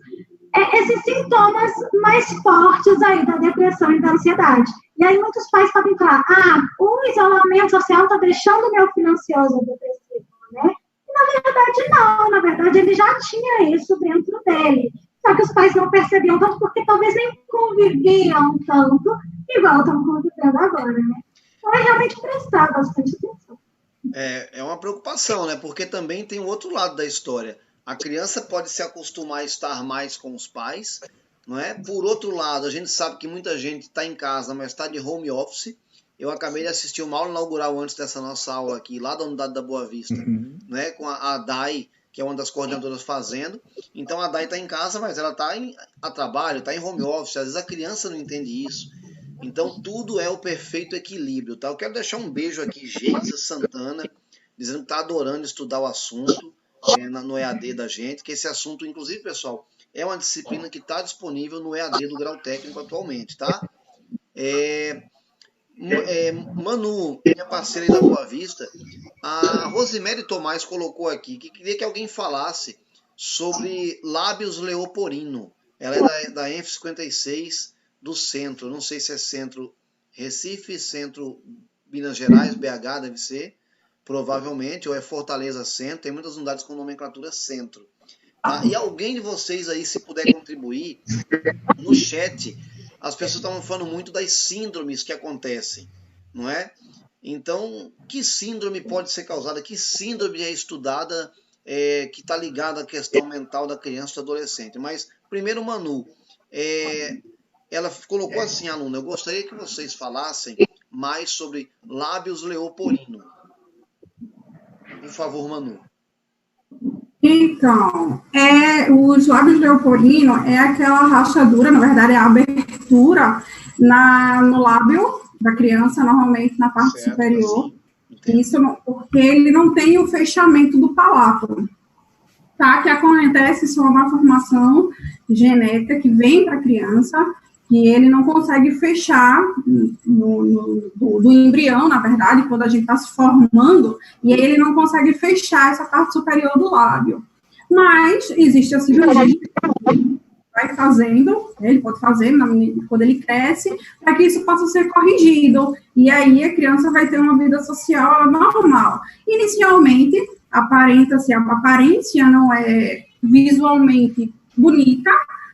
esses sintomas mais fortes aí da depressão e da ansiedade. E aí muitos pais podem falar, o isolamento social está deixando o meu filho ansioso ou depressivo, né? E na verdade não, na verdade ele já tinha isso dentro dele. Só que os pais não percebiam tanto porque talvez nem conviviam tanto, igual estão convivendo agora, né? Então é realmente prestar bastante atenção. É uma preocupação, né? Porque também tem o outro lado da história. A criança pode se acostumar a estar mais com os pais, não é? Por outro lado, a gente sabe que muita gente está em casa, mas está de home office. Eu acabei de assistir uma aula inaugural antes dessa nossa aula aqui, lá da Unidade da Boa Vista, né? Com a Dai, que é uma das coordenadoras fazendo. Então a Dai está em casa, mas ela está a trabalho, está em home office. Às vezes a criança não entende isso. Então tudo é o perfeito equilíbrio, tá? Eu quero deixar um beijo aqui, Geisa Santana, dizendo que está adorando estudar o assunto no EAD da gente, que esse assunto, inclusive, pessoal, é uma disciplina que está disponível no EAD do grau técnico atualmente, tá? Manu, minha parceira aí da Boa Vista, a Rosemary Tomás colocou aqui que queria que alguém falasse sobre lábios leoporino. Ela é da ENF 56 do centro, não sei se é centro Recife, centro Minas Gerais, BH deve ser, provavelmente, ou é Fortaleza Centro, tem muitas unidades com nomenclatura centro. Tá? E alguém de vocês aí, se puder contribuir, no chat, as pessoas estavam falando muito das síndromes que acontecem, não é? Então, que síndrome pode ser causada? Que síndrome é estudada que está ligada à questão mental da criança e do adolescente? Mas, primeiro, Manu, ela colocou assim, aluna, eu gostaria que vocês falassem mais sobre lábios leoporino. Por favor, Manu. Então, os lábios leoporino é aquela rachadura, na verdade é a abertura no lábio da criança, normalmente na parte superior. Assim, isso porque ele não tem o fechamento do palato. Tá? Que acontece isso é uma malformação genética que vem para a criança, que ele não consegue fechar do embrião, na verdade, quando a gente está se formando, e aí ele não consegue fechar essa parte superior do lábio. Mas existe a cirurgia, vai fazendo, ele pode fazer quando ele cresce, para que isso possa ser corrigido, e aí a criança vai ter uma vida social normal. Inicialmente, a aparência não é visualmente bonita,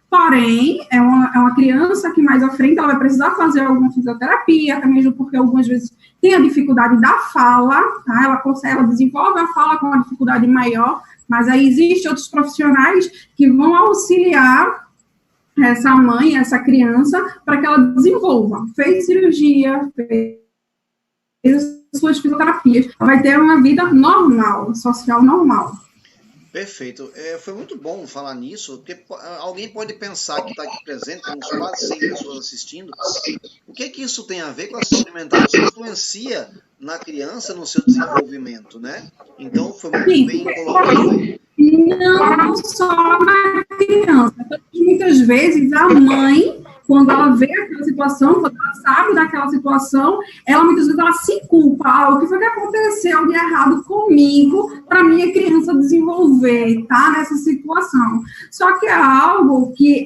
porém, é uma criança que mais à frente ela vai precisar fazer alguma fisioterapia, até mesmo porque algumas vezes tem a dificuldade da fala, tá? Ela desenvolve a fala com uma dificuldade maior, mas aí existem outros profissionais que vão auxiliar essa mãe, essa criança, para que ela desenvolva. Fez cirurgia, fez suas fisioterapias, ela vai ter uma vida normal, social normal. Perfeito. Foi muito bom falar nisso, porque alguém pode pensar que está aqui presente, temos quase 100 pessoas assistindo, o que isso tem a ver com a saúde mental? Isso influencia na criança, no seu desenvolvimento, né? Então, foi muito bem colocado. Não só na criança, muitas vezes a mãe, quando ela vê aquela situação, quando ela sabe daquela situação, ela muitas vezes ela se culpa. O que foi que aconteceu de errado comigo para minha criança desenvolver, tá? Nessa situação. Só que é algo que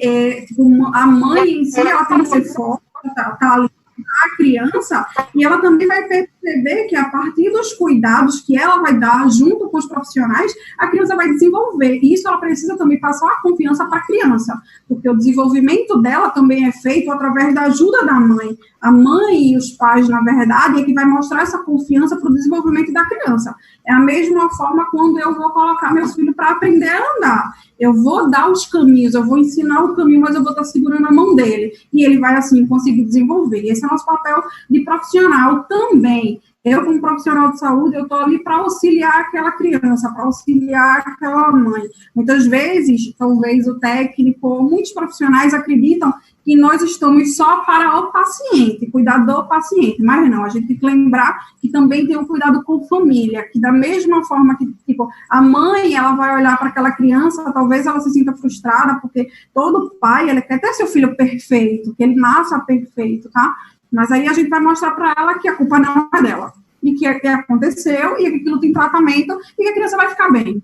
a mãe em si, ela tem que ser forte, tá ali a criança, e ela também vai perceber que a partir dos cuidados que ela vai dar junto com os profissionais, a criança vai desenvolver. E isso ela precisa também passar a confiança para a criança, porque o desenvolvimento dela também é feito através da ajuda da mãe. A mãe e os pais, na verdade, é que vai mostrar essa confiança para o desenvolvimento da criança. É a mesma forma quando eu vou colocar meus filhos para aprender a andar. Eu vou dar os caminhos, eu vou ensinar o caminho, mas eu vou estar segurando a mão dele. E ele vai, assim, conseguir desenvolver. Esse é o nosso papel de profissional também. eu, como profissional de saúde, eu estou ali para auxiliar aquela criança, para auxiliar aquela mãe. Muitas vezes, talvez o técnico, muitos profissionais acreditam que nós estamos só para o paciente, cuidar do paciente, mas não, a gente tem que lembrar que também tem um cuidado com família, que da mesma forma que, tipo, a mãe, ela vai olhar para aquela criança, talvez ela se sinta frustrada, porque todo pai, ele quer ter seu filho perfeito, que ele nasça perfeito, tá? Mas aí a gente vai mostrar para ela que a culpa não é dela, e que aconteceu, e que aquilo tem tratamento, e que a criança vai ficar bem.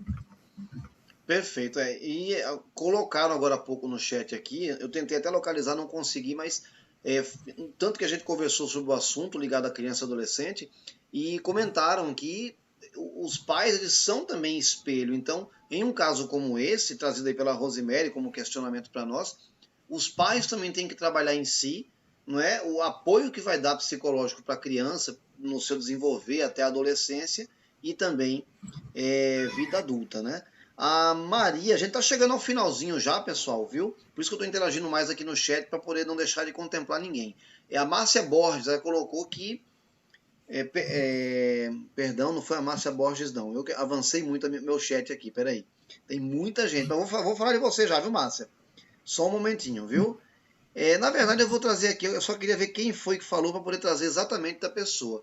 Perfeito. E colocaram agora há pouco no chat aqui, eu tentei até localizar, não consegui, mas tanto que a gente conversou sobre o assunto ligado à criança e adolescente, e comentaram que os pais, eles são também espelho. Então, em um caso como esse, trazido aí pela Rosemary como questionamento para nós, os pais também têm que trabalhar em si, não é? O apoio que vai dar psicológico para a criança no seu desenvolver até a adolescência e também vida adulta, né? A Maria, a gente tá chegando ao finalzinho já, pessoal, viu? Por isso que eu tô interagindo mais aqui no chat para poder não deixar de contemplar ninguém. A Márcia Borges, ela colocou que... perdão, não foi a Márcia Borges, não. Eu avancei muito meu chat aqui, peraí. Tem muita gente, mas vou falar de você já, viu, Márcia? Só um momentinho, viu? Na verdade, eu vou trazer aqui, eu só queria ver quem foi que falou para poder trazer exatamente da pessoa.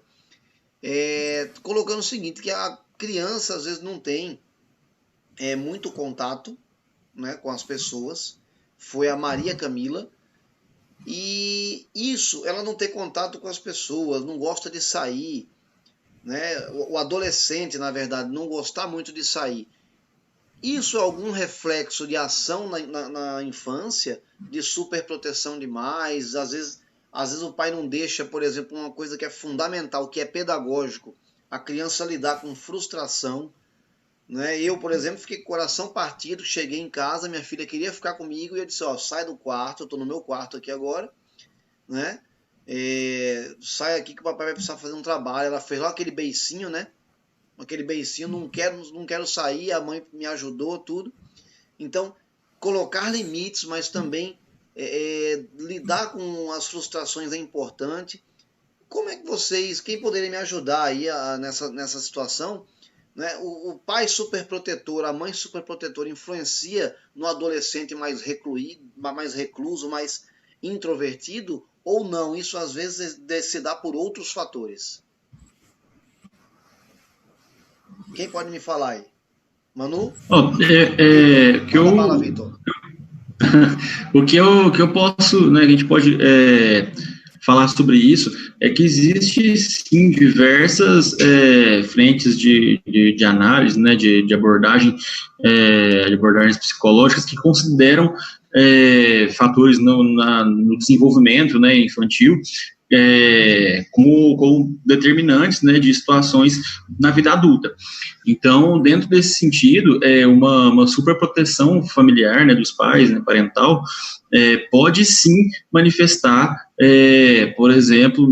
Colocando o seguinte, que a criança às vezes não tem muito contato, né, com as pessoas. Foi a Maria Camila. E isso, ela não ter contato com as pessoas, não gosta de sair, né? O adolescente, na verdade, não gostar muito de sair. Isso é algum reflexo de ação na infância, de superproteção demais? Às vezes o pai não deixa, por exemplo, uma coisa que é fundamental, que é pedagógico, a criança lidar com frustração. Né? Eu, por exemplo, fiquei com o coração partido, cheguei em casa, minha filha queria ficar comigo e eu disse, sai do quarto, eu estou no meu quarto aqui agora, né? Sai aqui que o papai vai precisar fazer um trabalho. Ela fez lá aquele beicinho, né? Aquele beicinho, não quero sair, a mãe me ajudou, tudo. Então, colocar limites, mas também lidar com as frustrações é importante. Como é que quem poderia me ajudar aí nessa situação? Né? O pai superprotetor, a mãe superprotetora influencia no adolescente mais recluso, mais introvertido, ou não? Isso às vezes se dá por outros fatores. Quem pode me falar aí? Manu? Fala, Vitor. O que eu posso, né, a gente pode falar sobre isso é que existe sim diversas frentes de análise, né, de abordagens psicológicas que consideram fatores no desenvolvimento, né, infantil como determinantes, né, de situações na vida adulta. Então, dentro desse sentido, uma superproteção familiar, né, dos pais, né, parental, pode sim manifestar, por exemplo,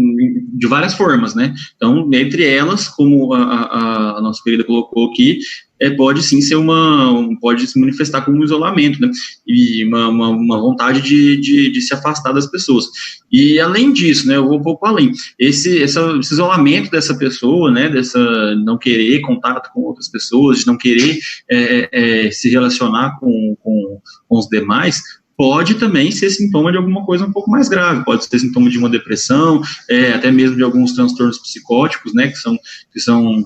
de várias formas, né? Então, entre elas, como a nossa querida colocou aqui, pode sim ser pode se manifestar como um isolamento, né? E uma vontade de se afastar das pessoas. E além disso, né, eu vou um pouco além. Esse isolamento dessa pessoa, né, dessa não querer contato com outras pessoas, de não querer se relacionar com os demais, pode também ser sintoma de alguma coisa um pouco mais grave, pode ser sintoma de uma depressão, até mesmo de alguns transtornos psicóticos, né, que são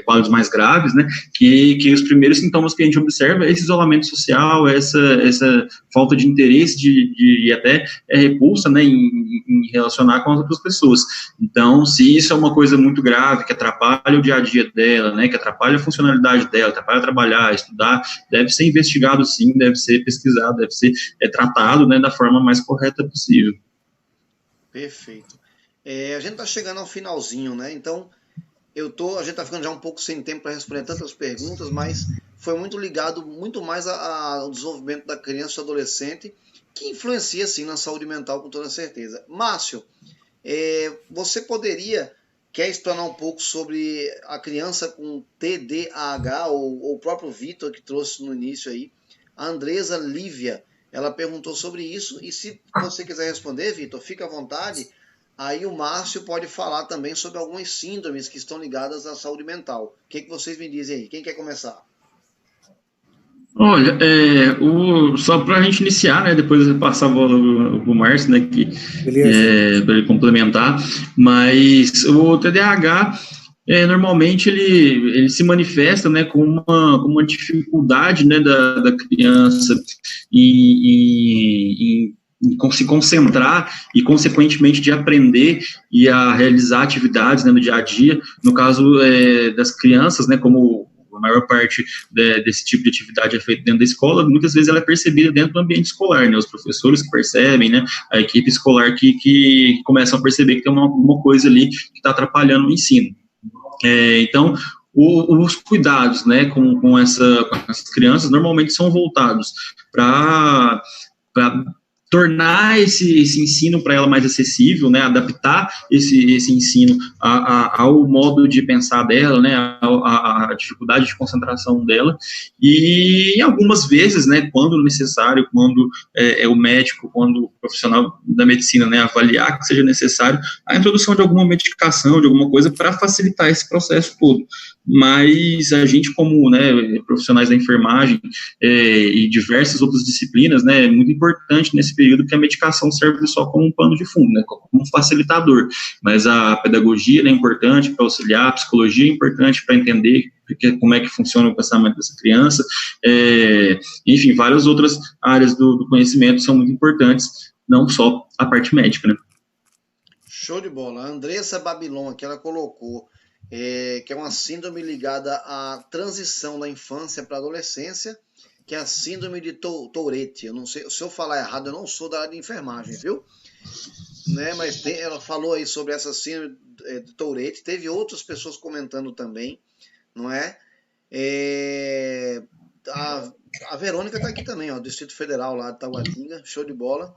quadros mais graves, né, que os primeiros sintomas que a gente observa é esse isolamento social, essa falta de interesse e até repulsa, né, em relacionar com as outras pessoas. Então, se isso é uma coisa muito grave, que atrapalha o dia a dia dela, né, que atrapalha a funcionalidade dela, atrapalha trabalhar, estudar, deve ser investigado sim, deve ser pesquisado, deve ser tratado, né, da forma mais correta possível. Perfeito. A gente está chegando ao finalzinho, né? Então, a gente está ficando já um pouco sem tempo para responder tantas perguntas, mas foi muito ligado muito mais ao desenvolvimento da criança e do adolescente, que influencia, sim, na saúde mental, com toda certeza. Márcio, você quer explanar um pouco sobre a criança com TDAH, ou o próprio Vitor, que trouxe no início aí, a Andresa Lívia, ela perguntou sobre isso, e se você quiser responder, Vitor, fica à vontade. Aí o Márcio pode falar também sobre algumas síndromes que estão ligadas à saúde mental. O que vocês me dizem aí? Quem quer começar? Olha, só para a gente iniciar, né, depois eu passar a bola para o Márcio, né, para ele complementar, mas o TDAH, normalmente ele se manifesta, né, com uma dificuldade, né, da criança em se concentrar e, consequentemente, de aprender e a realizar atividades, né, no dia a dia. No caso das crianças, né, como a maior parte desse tipo de atividade é feita dentro da escola, muitas vezes ela é percebida dentro do ambiente escolar, né, os professores que percebem, né, a equipe escolar que começam a perceber que tem alguma coisa ali que está atrapalhando o ensino. Então, os cuidados, né, com essas crianças normalmente são voltados para tornar esse ensino para ela mais acessível, né, adaptar esse ensino ao modo de pensar dela, né, a dificuldade de concentração dela, e algumas vezes, né, quando necessário, quando o médico, quando o profissional da medicina, né, avaliar que seja necessário, a introdução de alguma medicação, de alguma coisa para facilitar esse processo todo. Mas a gente, como, né, profissionais da enfermagem e diversas outras disciplinas, né, é muito importante nesse período que a medicação serve só como um pano de fundo, né, como um facilitador, mas a pedagogia, né, é importante para auxiliar, a psicologia é importante para entender como é que funciona o pensamento dessa criança, enfim, várias outras áreas do conhecimento são muito importantes, não só a parte médica, né. Show de bola. A Andressa Babilon aqui, ela colocou que é uma síndrome ligada à transição da infância para a adolescência, que é a síndrome de Tourette. Eu não sei, se eu falar errado, eu não sou da área de enfermagem, viu? Né? Mas ela falou aí sobre essa síndrome de Tourette. Teve outras pessoas comentando também, não é? A Verônica está aqui também, ó, Distrito Federal lá de Taguatinga. Show de bola.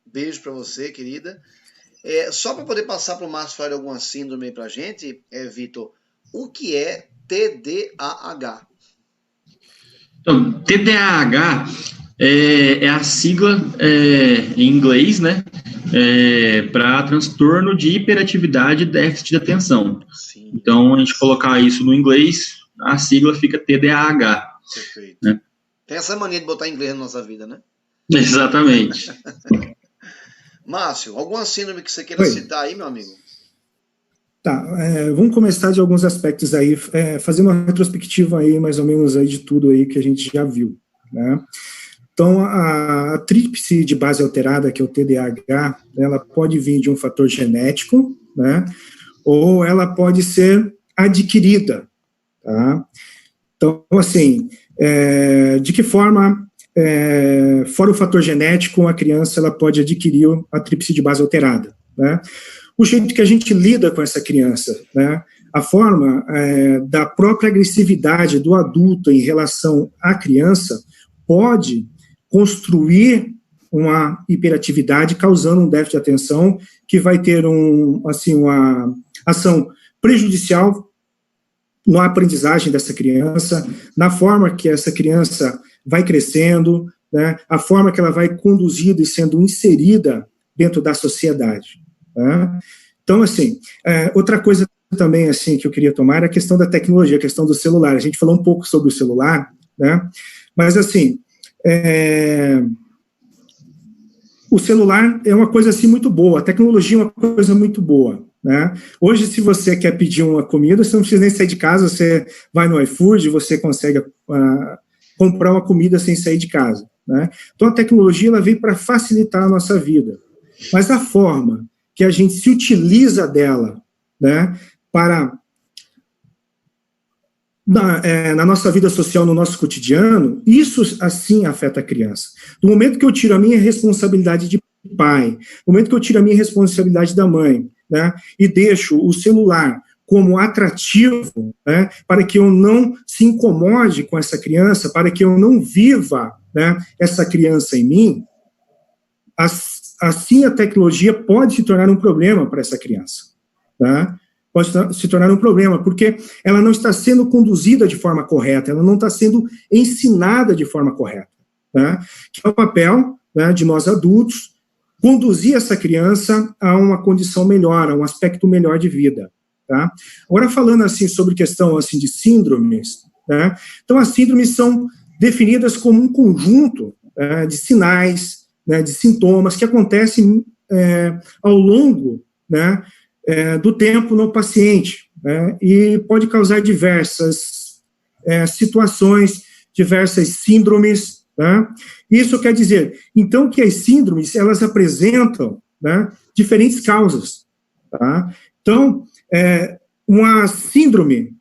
Beijo para você, querida. Só para poder passar para o Márcio falar alguma síndrome para a gente, Vitor, o que é TDAH? Então, TDAH é a sigla em inglês, né, para transtorno de hiperatividade e déficit de atenção. Sim. Então, a gente colocar isso no inglês, a sigla fica TDAH. Perfeito. Né? Tem essa mania de botar inglês na nossa vida, né? Exatamente. Márcio, alguma síndrome que você queira citar aí, meu amigo? Tá, vamos começar de alguns aspectos aí, fazer uma retrospectiva aí, mais ou menos, aí de tudo aí que a gente já viu, né? Então, a tríplice de base alterada, que é o TDAH, ela pode vir de um fator genético, né? Ou ela pode ser adquirida, tá? Então, assim, de que forma... fora o fator genético, a criança ela pode adquirir a tríplice de base alterada, né? O jeito que a gente lida com essa criança, né? A forma da própria agressividade do adulto em relação à criança pode construir uma hiperatividade causando um déficit de atenção que vai ter uma ação prejudicial na aprendizagem dessa criança, na forma que essa criança vai crescendo, né, a forma que ela vai conduzida e sendo inserida dentro da sociedade. Tá? Então, assim, outra coisa também assim, que eu queria tomar é a questão da tecnologia, a questão do celular. A gente falou um pouco sobre o celular, né, mas, assim, o celular é uma coisa assim, muito boa, a tecnologia é uma coisa muito boa. Né? Hoje, se você quer pedir uma comida, você não precisa nem sair de casa, você vai no iFood, você consegue comprar uma comida sem sair de casa. Né? Então, a tecnologia ela veio para facilitar a nossa vida. Mas a forma que a gente se utiliza dela, né, na nossa vida social, no nosso cotidiano, isso, assim, afeta a criança. No momento que eu tiro a minha responsabilidade de pai, no momento que eu tiro a minha responsabilidade da mãe, né, e deixo o celular como atrativo, né, para que eu não se incomode com essa criança, para que eu não viva, né, essa criança em mim, assim a tecnologia pode se tornar um problema para essa criança. Tá? Pode se tornar um problema, porque ela não está sendo conduzida de forma correta, ela não está sendo ensinada de forma correta. Tá? Que é o papel, né, de nós adultos, conduzir essa criança a uma condição melhor, a um aspecto melhor de vida. Tá? Agora, falando assim sobre questão assim, de síndromes, né? Então, as síndromes são definidas como um conjunto de sinais, né, de sintomas que acontecem ao longo, né, do tempo no paciente, né, e pode causar diversas situações, diversas síndromes. Né? Isso quer dizer, então, que as síndromes, elas apresentam, né, diferentes causas. Tá? Então, uma síndrome,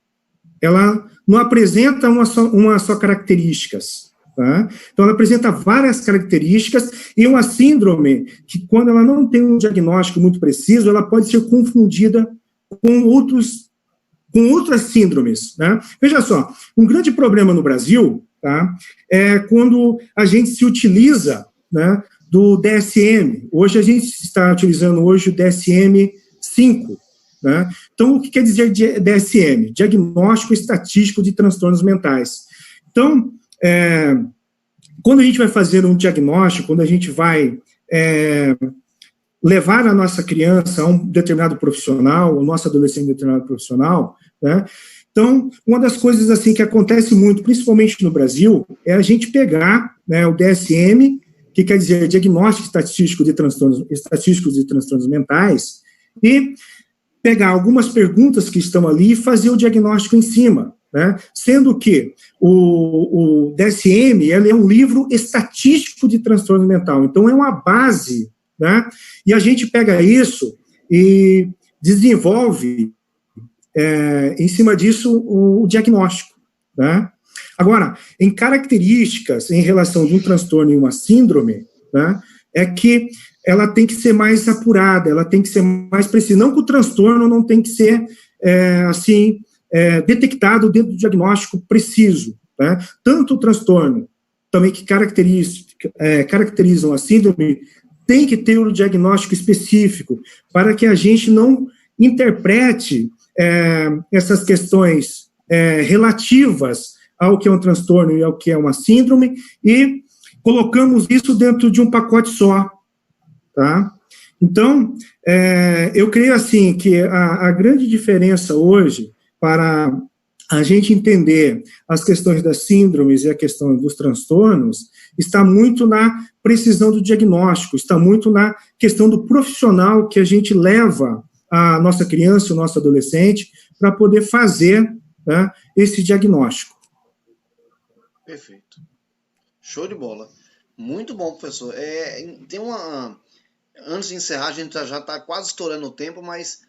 ela não apresenta uma só características. Tá? Então, ela apresenta várias características, e uma síndrome que, quando ela não tem um diagnóstico muito preciso, ela pode ser confundida com outras síndromes. Né? Veja só, um grande problema no Brasil, tá, é quando a gente se utiliza, né, do DSM. Hoje a gente está utilizando o DSM-5. Né? Então, o que quer dizer DSM? Diagnóstico Estatístico de Transtornos Mentais. Então, quando a gente vai fazer um diagnóstico, quando a gente vai levar a nossa criança a um determinado profissional, o nosso adolescente a um determinado profissional, né? Então, uma das coisas assim que acontece muito, principalmente no Brasil, é a gente pegar, né, o DSM, que quer dizer Diagnóstico Estatístico de Transtornos Mentais, e pegar algumas perguntas que estão ali e fazer o diagnóstico em cima. Né? Sendo que o DSM ele é um livro estatístico de transtorno mental, então é uma base, né? E a gente pega isso e desenvolve em cima disso o diagnóstico. Né? Agora, em características em relação de um transtorno e uma síndrome, né, é que ela tem que ser mais apurada, ela tem que ser mais precisa, não que o transtorno não tem que ser detectado dentro do diagnóstico preciso. Né? Tanto o transtorno, também que caracterizam a síndrome, tem que ter um diagnóstico específico, para que a gente não interprete essas questões relativas ao que é um transtorno e ao que é uma síndrome, e colocamos isso dentro de um pacote só. Tá? Então, eu creio assim que a grande diferença hoje para a gente entender as questões das síndromes e a questão dos transtornos está muito na precisão do diagnóstico, está muito na questão do profissional que a gente leva a nossa criança, o nosso adolescente, para poder fazer, né, esse diagnóstico. Perfeito. Show de bola. Muito bom, professor. Tem uma... Antes de encerrar, a gente já está quase estourando o tempo, mas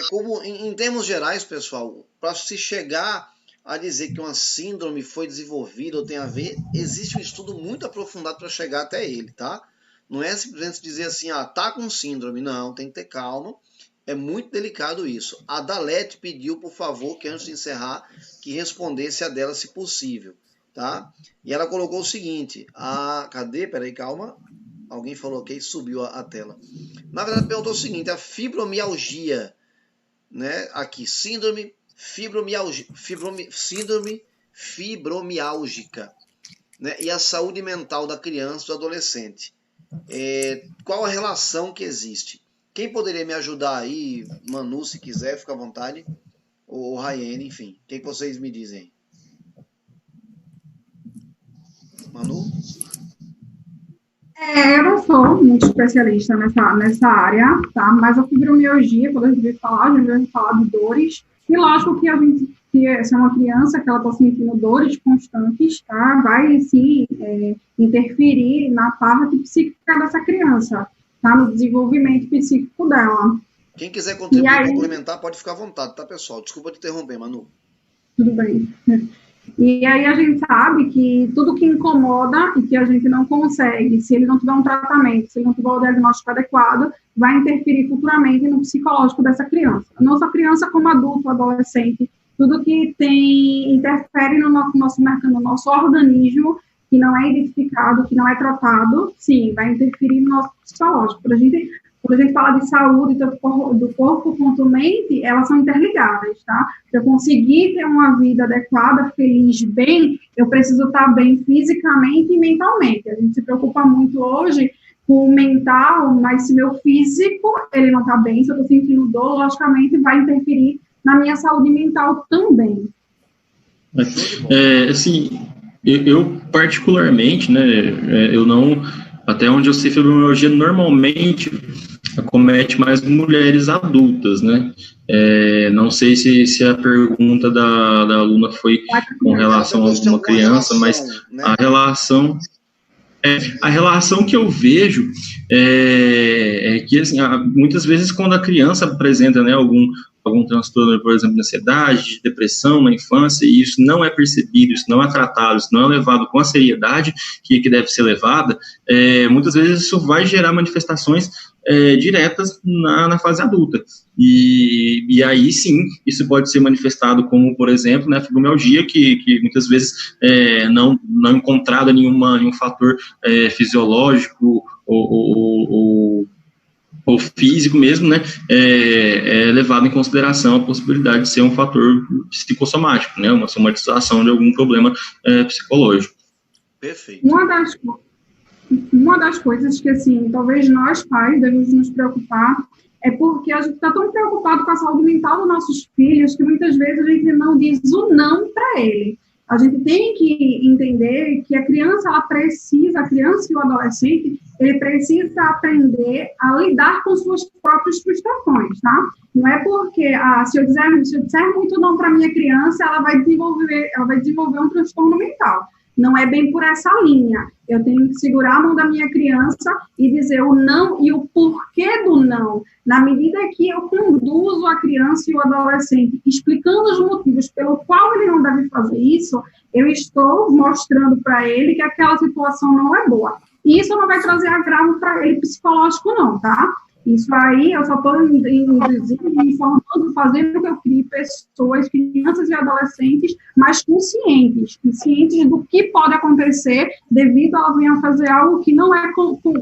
como, em termos gerais, pessoal, para se chegar a dizer que uma síndrome foi desenvolvida ou tem a ver, existe um estudo muito aprofundado para chegar até ele, tá? Não é simplesmente dizer assim, tá com síndrome. Não, tem que ter calma. É muito delicado isso. A Dalete pediu, por favor, que antes de encerrar, que respondesse a dela, se possível, tá? E ela colocou o seguinte, cadê? Peraí, calma. Alguém falou que subiu a tela. Na verdade, perguntou o seguinte, a fibromialgia, né? Aqui, síndrome fibromialgica, né? E a saúde mental da criança e do adolescente. Qual a relação que existe? Quem poderia me ajudar aí? Manu, se quiser, fica à vontade. Ou Raiane, enfim. O que vocês me dizem? Manu? Eu não sou muito especialista nessa área, tá? Mas a fibromialgia, quando a gente vai falar de dores. E lógico que se é uma criança que ela está sentindo dores constantes, tá? Vai, sim, interferir na parte psíquica dessa criança, tá? No desenvolvimento psíquico dela. Quem quiser contribuir, complementar, pode ficar à vontade, tá, pessoal? Desculpa te interromper, Manu. Tudo bem. E aí a gente sabe que tudo que incomoda e que a gente não consegue, se ele não tiver um tratamento, se ele não tiver o diagnóstico adequado, vai interferir futuramente no psicológico dessa criança. A nossa criança, como adulto, adolescente, tudo que interfere no nosso organismo, que não é identificado, que não é tratado, sim, vai interferir no nosso psicológico. Quando a gente fala de saúde do corpo quanto mente, elas são interligadas, tá? Se eu conseguir ter uma vida adequada, feliz, bem, eu preciso estar bem fisicamente e mentalmente. A gente se preocupa muito hoje com o mental, mas se meu físico, ele não está bem, se eu estou sentindo dor, logicamente vai interferir na minha saúde mental também. Assim, eu particularmente, né, eu não, até onde eu sei, fibromialgia normalmente acomete mais mulheres adultas, né? Não sei se a pergunta da aluna foi com relação a alguma criança, mas né? A relação que eu vejo é que, assim, muitas vezes quando a criança apresenta, né, algum transtorno, por exemplo, de ansiedade, de depressão na infância, e isso não é percebido, isso não é tratado, isso não é levado com a seriedade que deve ser levada, muitas vezes isso vai gerar manifestações diretas na fase adulta. E aí, sim, isso pode ser manifestado como, por exemplo, né, a fibromialgia, que muitas vezes não encontrada nenhum fator fisiológico ou físico mesmo, né, é levado em consideração a possibilidade de ser um fator psicossomático, né, uma somatização de algum problema psicológico. Perfeito. Uma das coisas que, assim, talvez nós pais devemos nos preocupar é porque a gente está tão preocupado com a saúde mental dos nossos filhos que muitas vezes a gente não diz o não para ele. A gente tem que entender que a criança e o adolescente, ele precisa aprender a lidar com suas próprias frustrações, tá? Não é porque, se eu disser muito não para minha criança, ela vai desenvolver um transtorno mental. Não é bem por essa linha. Eu tenho que segurar a mão da minha criança e dizer o não e o porquê do não. Na medida que eu conduzo a criança e o adolescente explicando os motivos pelo qual ele não deve fazer isso, eu estou mostrando para ele que aquela situação não é boa. E isso não vai trazer agravo para ele psicológico, não, tá? Isso aí, eu só estou informando, fazendo que eu crie pessoas, crianças e adolescentes mais conscientes do que pode acontecer devido a ela venha fazer algo que não é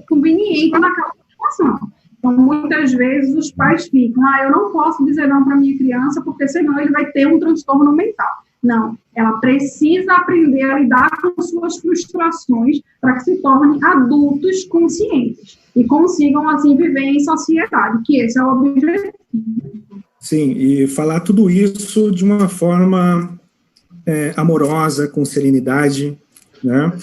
conveniente naquela situação. Então, muitas vezes, os pais ficam, eu não posso dizer não para minha criança, porque senão ele vai ter um transtorno mental. Não, ela precisa aprender a lidar com suas frustrações para que se tornem adultos conscientes e consigam, assim, viver em sociedade, que esse é o objetivo. Sim, e falar tudo isso de uma forma amorosa, com serenidade, né?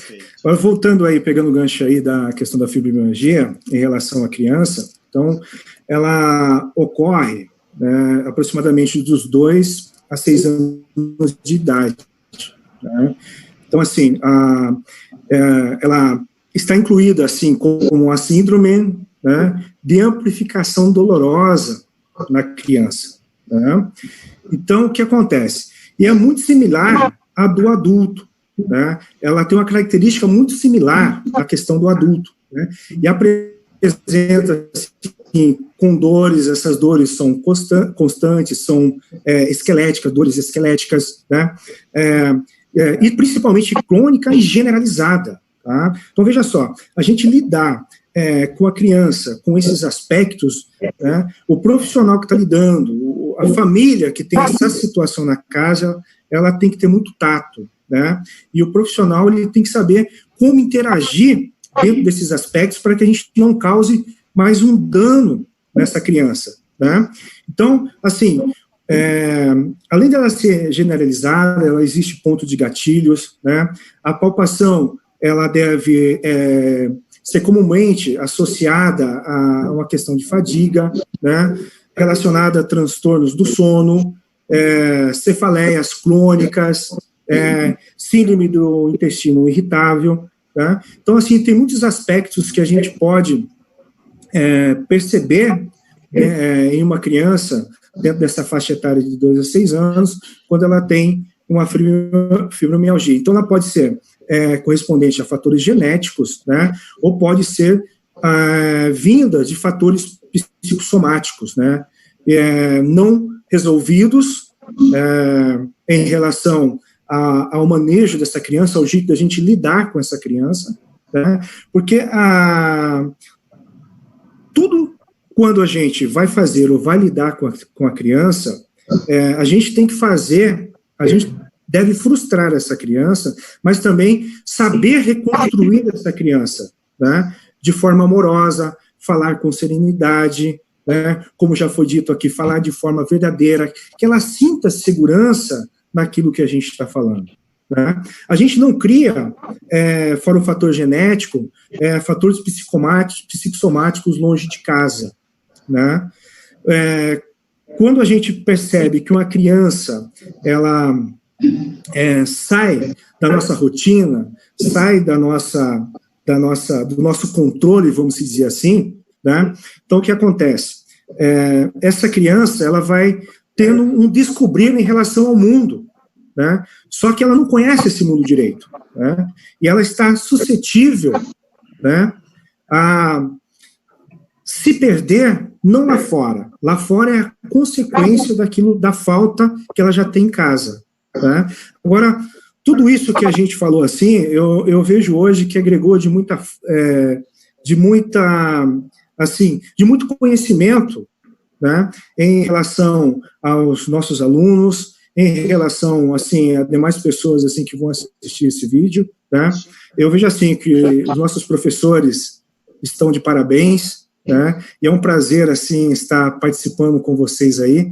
Agora, voltando aí, pegando o gancho aí da questão da fibromialgia em relação à criança, então, ela ocorre aproximadamente dos 2 a 6 anos de idade, né? Então, assim, ela está incluída, assim, como a síndrome, né, de amplificação dolorosa na criança, né? Então, o que acontece? E é muito similar à do adulto, né? Ela tem uma característica muito similar à questão do adulto, né? E apresenta, assim, com dores, essas dores são constantes, são esqueléticas, dores esqueléticas, né? E principalmente crônica e generalizada, tá? Então, veja só, a gente lidar com a criança, com esses aspectos, né, o profissional que está lidando, a família que tem essa situação na casa, ela tem que ter muito tato, né? E o profissional, ele tem que saber como interagir dentro desses aspectos para que a gente não cause mais um dano nessa criança, né? Então, assim, além dela ser generalizada, ela existe ponto de gatilhos, né? A palpação, ela deve ser comumente associada a uma questão de fadiga, né? Relacionada a transtornos do sono, cefaleias crônicas, síndrome do intestino irritável, tá? Então, assim, tem muitos aspectos que a gente pode perceber em uma criança, dentro dessa faixa etária de 2 a 6 anos, quando ela tem uma fibromialgia. Então, ela pode ser correspondente a fatores genéticos, né, ou pode ser vinda de fatores psicossomáticos, né, não resolvidos em relação ao manejo dessa criança, ao jeito da gente lidar com essa criança, né, porque tudo quando a gente vai fazer ou vai lidar com a criança, a gente tem que fazer, a gente deve frustrar essa criança, mas também saber reconstruir essa criança, né? de forma amorosa, falar com serenidade, né? Como já foi dito aqui, falar de forma verdadeira, que ela sinta segurança naquilo que a gente está falando. Né? A gente não cria, fora o fator genético, fatores psicossomáticos longe de casa. Né? Quando a gente percebe que uma criança ela sai da nossa rotina, sai do nosso controle, vamos dizer assim, né? Então o que acontece? Essa criança ela vai tendo um descobrir em relação ao mundo, né? Só que ela não conhece esse mundo direito, né? E ela está suscetível, né, a se perder não lá fora. Lá fora é a consequência da falta que ela já tem em casa. Né? Agora, tudo isso que a gente falou assim, eu vejo hoje que agregou de muito conhecimento, né, em relação aos nossos alunos, em relação assim a demais pessoas assim que vão assistir esse vídeo, né? Eu vejo assim que os nossos professores estão de parabéns, né? E é um prazer assim estar participando com vocês aí,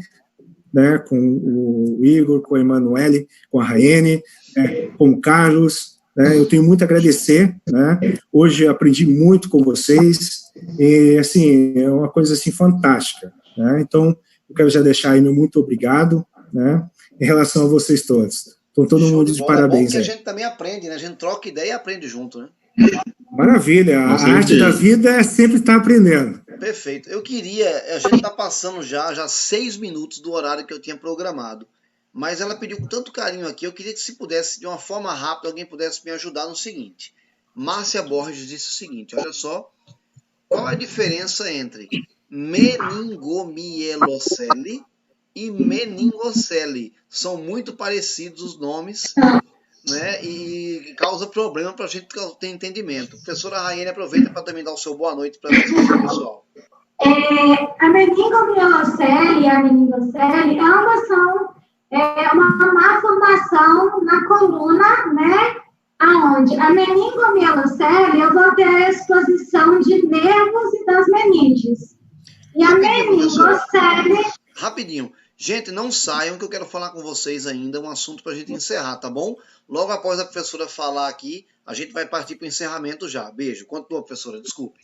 né? Com o Igor, com a Emanuele, com a Raiane, né? Com o Carlos, né? Eu tenho muito a agradecer, né? Hoje eu aprendi muito com vocês e assim é uma coisa assim fantástica, né? Então eu quero já deixar aí meu muito obrigado, né? Em relação a vocês todos. Então, todo mundo de parabéns. É bom que a gente também aprende, né? A gente troca ideia e aprende junto, né? Maravilha. A arte da vida é sempre estar aprendendo. Perfeito. A gente está passando já 6 minutos do horário que eu tinha programado. Mas ela pediu com tanto carinho aqui, eu queria que se pudesse, de uma forma rápida, alguém pudesse me ajudar no seguinte. Márcia Borges disse o seguinte, olha só, qual a diferença entre meningomielocele e meningocele? São muito parecidos os nomes, né? E causa problema para a gente ter entendimento. Professora Raiane, aproveita para também dar o seu boa noite para o pessoal. A meningomielocele e a meningocele, ambas são uma má formação na coluna, né? Aonde a meningomielocele eu vou ter a exposição de nervos e das meninges. E a meningocele... Rapidinho. Gente, não saiam que eu quero falar com vocês ainda um assunto para a gente encerrar, tá bom? Logo após a professora falar aqui, a gente vai partir para o encerramento já. Beijo. Continua, professora, desculpe.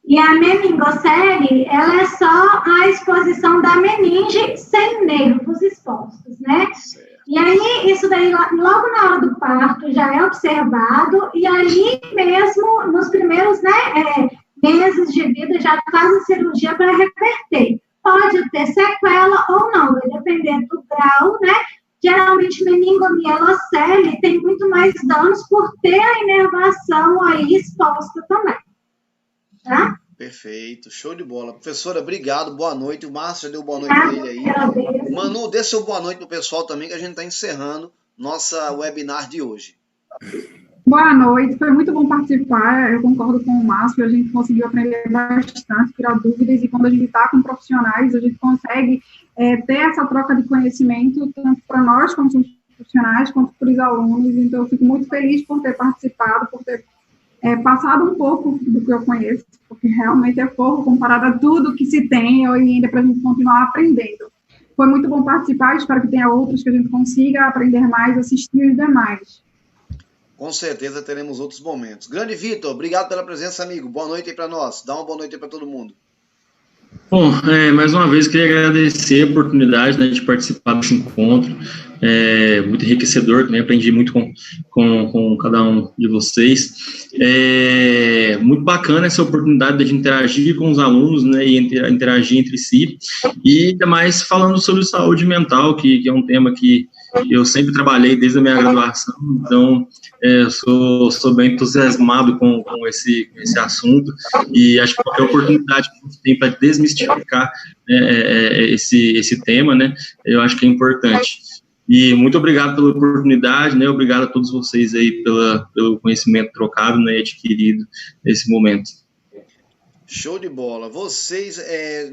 E a meningocele, ela é só a exposição da meninge sem nervos expostos, né? Certo. E aí, isso daí, logo na hora do parto, já é observado, e aí mesmo, nos primeiros meses de vida, já faz a cirurgia para reverter. Pode ter sequela ou não, vai depender do grau, né? Geralmente, meningomielocele tem muito mais danos por ter a inervação aí exposta também. Tá? Perfeito, show de bola. Professora, obrigado, boa noite. O Márcio já deu boa noite para ele aí. Manu, dê seu boa noite pro pessoal também, que a gente está encerrando nossa webinar de hoje. Boa noite, foi muito bom participar, eu concordo com o Márcio, a gente conseguiu aprender bastante, tirar dúvidas, e quando a gente está com profissionais, a gente consegue ter essa troca de conhecimento, tanto para nós, como profissionais, quanto para os alunos, então eu fico muito feliz por ter participado, por ter passado um pouco do que eu conheço, porque realmente é pouco comparado a tudo que se tem, e ainda para a gente continuar aprendendo. Foi muito bom participar, espero que tenha outros que a gente consiga aprender mais, assistir os demais. Com certeza teremos outros momentos. Grande Vitor, obrigado pela presença, amigo. Boa noite aí para nós. Dá uma boa noite aí para todo mundo. Bom, mais uma vez queria agradecer a oportunidade, né, de participar desse encontro. Muito enriquecedor, também aprendi muito com cada um de vocês. Muito bacana essa oportunidade de interagir com os alunos, né, e interagir entre si. E ainda mais falando sobre saúde mental, que é um tema que eu sempre trabalhei desde a minha graduação, então sou bem entusiasmado com esse assunto, e acho que qualquer oportunidade que a gente tem para desmistificar esse tema, né, eu acho que é importante. E muito obrigado pela oportunidade, né, obrigado a todos vocês aí pelo conhecimento trocado, né, adquirido nesse momento. Show de bola. Vocês,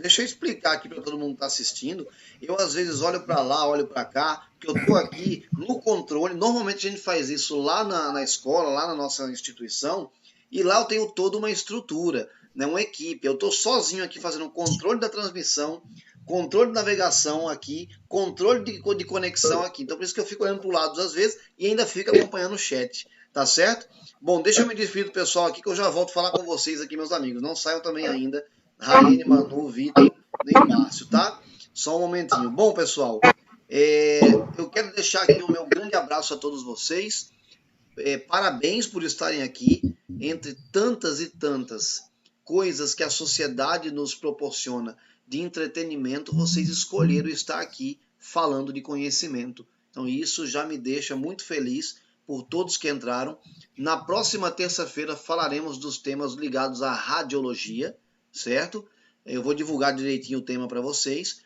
deixa eu explicar aqui para todo mundo que está assistindo. Eu, às vezes, olho para lá, olho para cá, porque eu estou aqui no controle. Normalmente, a gente faz isso lá na escola, lá na nossa instituição. E lá eu tenho toda uma estrutura, né, uma equipe. Eu estou sozinho aqui fazendo o controle da transmissão, controle de navegação aqui, controle de conexão aqui. Então por isso que eu fico olhando para o lado às vezes e ainda fico acompanhando o chat, tá certo? Bom, deixa eu me despedir do pessoal aqui que eu já volto a falar com vocês aqui, meus amigos. Não saiam também ainda, Raine, Manu, Vitor, nem Márcio, tá? Só um momentinho. Bom, pessoal, eu quero deixar aqui o meu grande abraço a todos vocês. Parabéns por estarem aqui. Entre tantas e tantas coisas que a sociedade nos proporciona de entretenimento, vocês escolheram estar aqui falando de conhecimento. Então isso já me deixa muito feliz por todos que entraram. Na próxima terça-feira falaremos dos temas ligados à radiologia, certo? Eu vou divulgar direitinho o tema para vocês.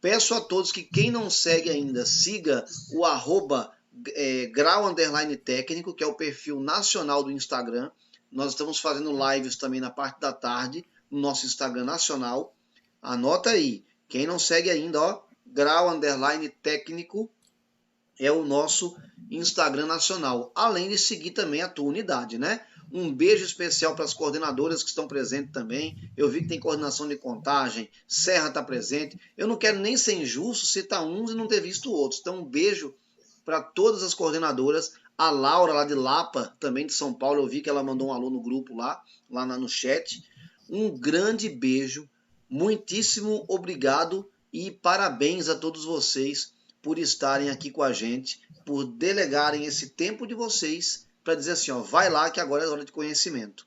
Peço a todos que quem não segue ainda, siga o @grau_técnico, que é o perfil nacional do Instagram. Nós estamos fazendo lives também na parte da tarde, no nosso Instagram nacional. Anota aí, quem não segue ainda, ó, grau_técnico é o nosso Instagram nacional. Além de seguir também a tua unidade, né? Um beijo especial para as coordenadoras que estão presentes também. Eu vi que tem coordenação de Contagem, Serra está presente. Eu não quero nem ser injusto citar uns e não ter visto outros. Então um beijo para todas as coordenadoras. A Laura lá de Lapa, também de São Paulo, eu vi que ela mandou um alô no grupo lá no chat. Um grande beijo, muitíssimo obrigado e parabéns a todos vocês por estarem aqui com a gente, por delegarem esse tempo de vocês para dizer assim, ó, vai lá que agora é hora de conhecimento.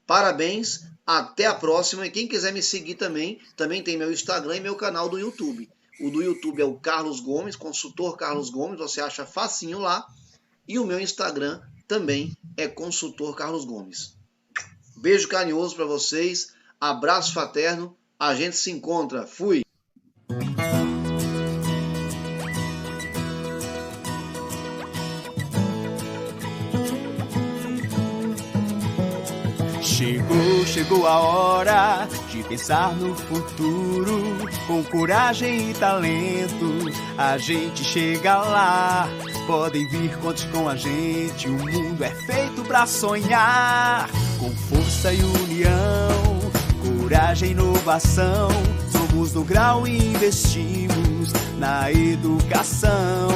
Parabéns, até a próxima. E quem quiser me seguir também tem meu Instagram e meu canal do YouTube. O do YouTube é o Carlos Gomes, consultor Carlos Gomes, você acha facinho lá. E o meu Instagram também é consultor Carlos Gomes. Beijo carinhoso para vocês, abraço fraterno, a gente se encontra. Fui! Chegou a hora de pensar no futuro. Com coragem e talento, a gente chega lá. Podem vir, conte com a gente. O mundo é feito pra sonhar. Com força e união, coragem e inovação. Somos do Grau e investimos na educação.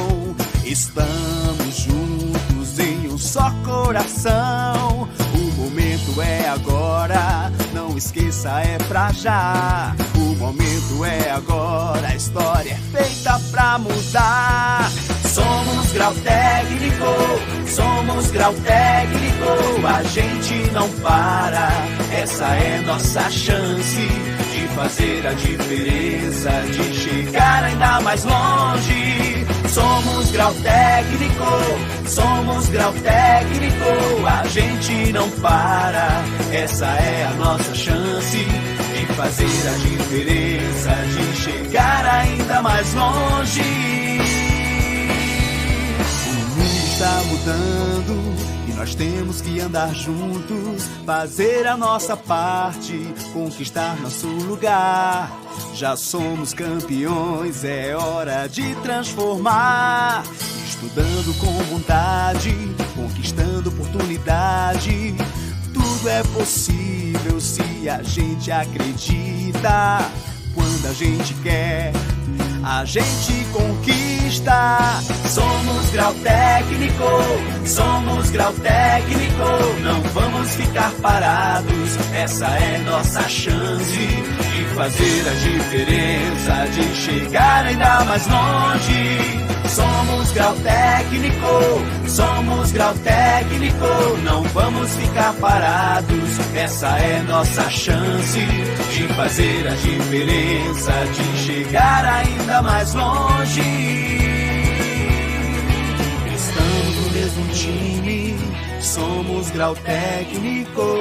Estamos juntos em um só coração. O momento é agora, não esqueça, é pra já. O momento é agora, a história é feita pra mudar. Somos Grau Técnico, somos Grau Técnico, a gente não para. Essa é nossa chance de fazer a diferença, de chegar ainda mais longe. Somos Grau Técnico, somos Grau Técnico, a gente não para. Essa é a nossa chance de fazer a diferença, de chegar ainda mais longe. O mundo está mudando e nós temos que andar juntos, fazer a nossa parte, conquistar nosso lugar. Já somos campeões, é hora de transformar. Estudando com vontade, conquistando oportunidade. Tudo é possível se a gente acredita. Quando a gente quer, a gente conquista. Somos Grau Técnico, somos Grau Técnico. Não vamos ficar parados, essa é nossa chance de fazer a diferença, de chegar ainda mais longe. Somos Grau Técnico, somos Grau Técnico. Não vamos ficar parados, essa é nossa chance de fazer a diferença, de chegar ainda mais longe. Estamos no mesmo time, somos Grau Técnico.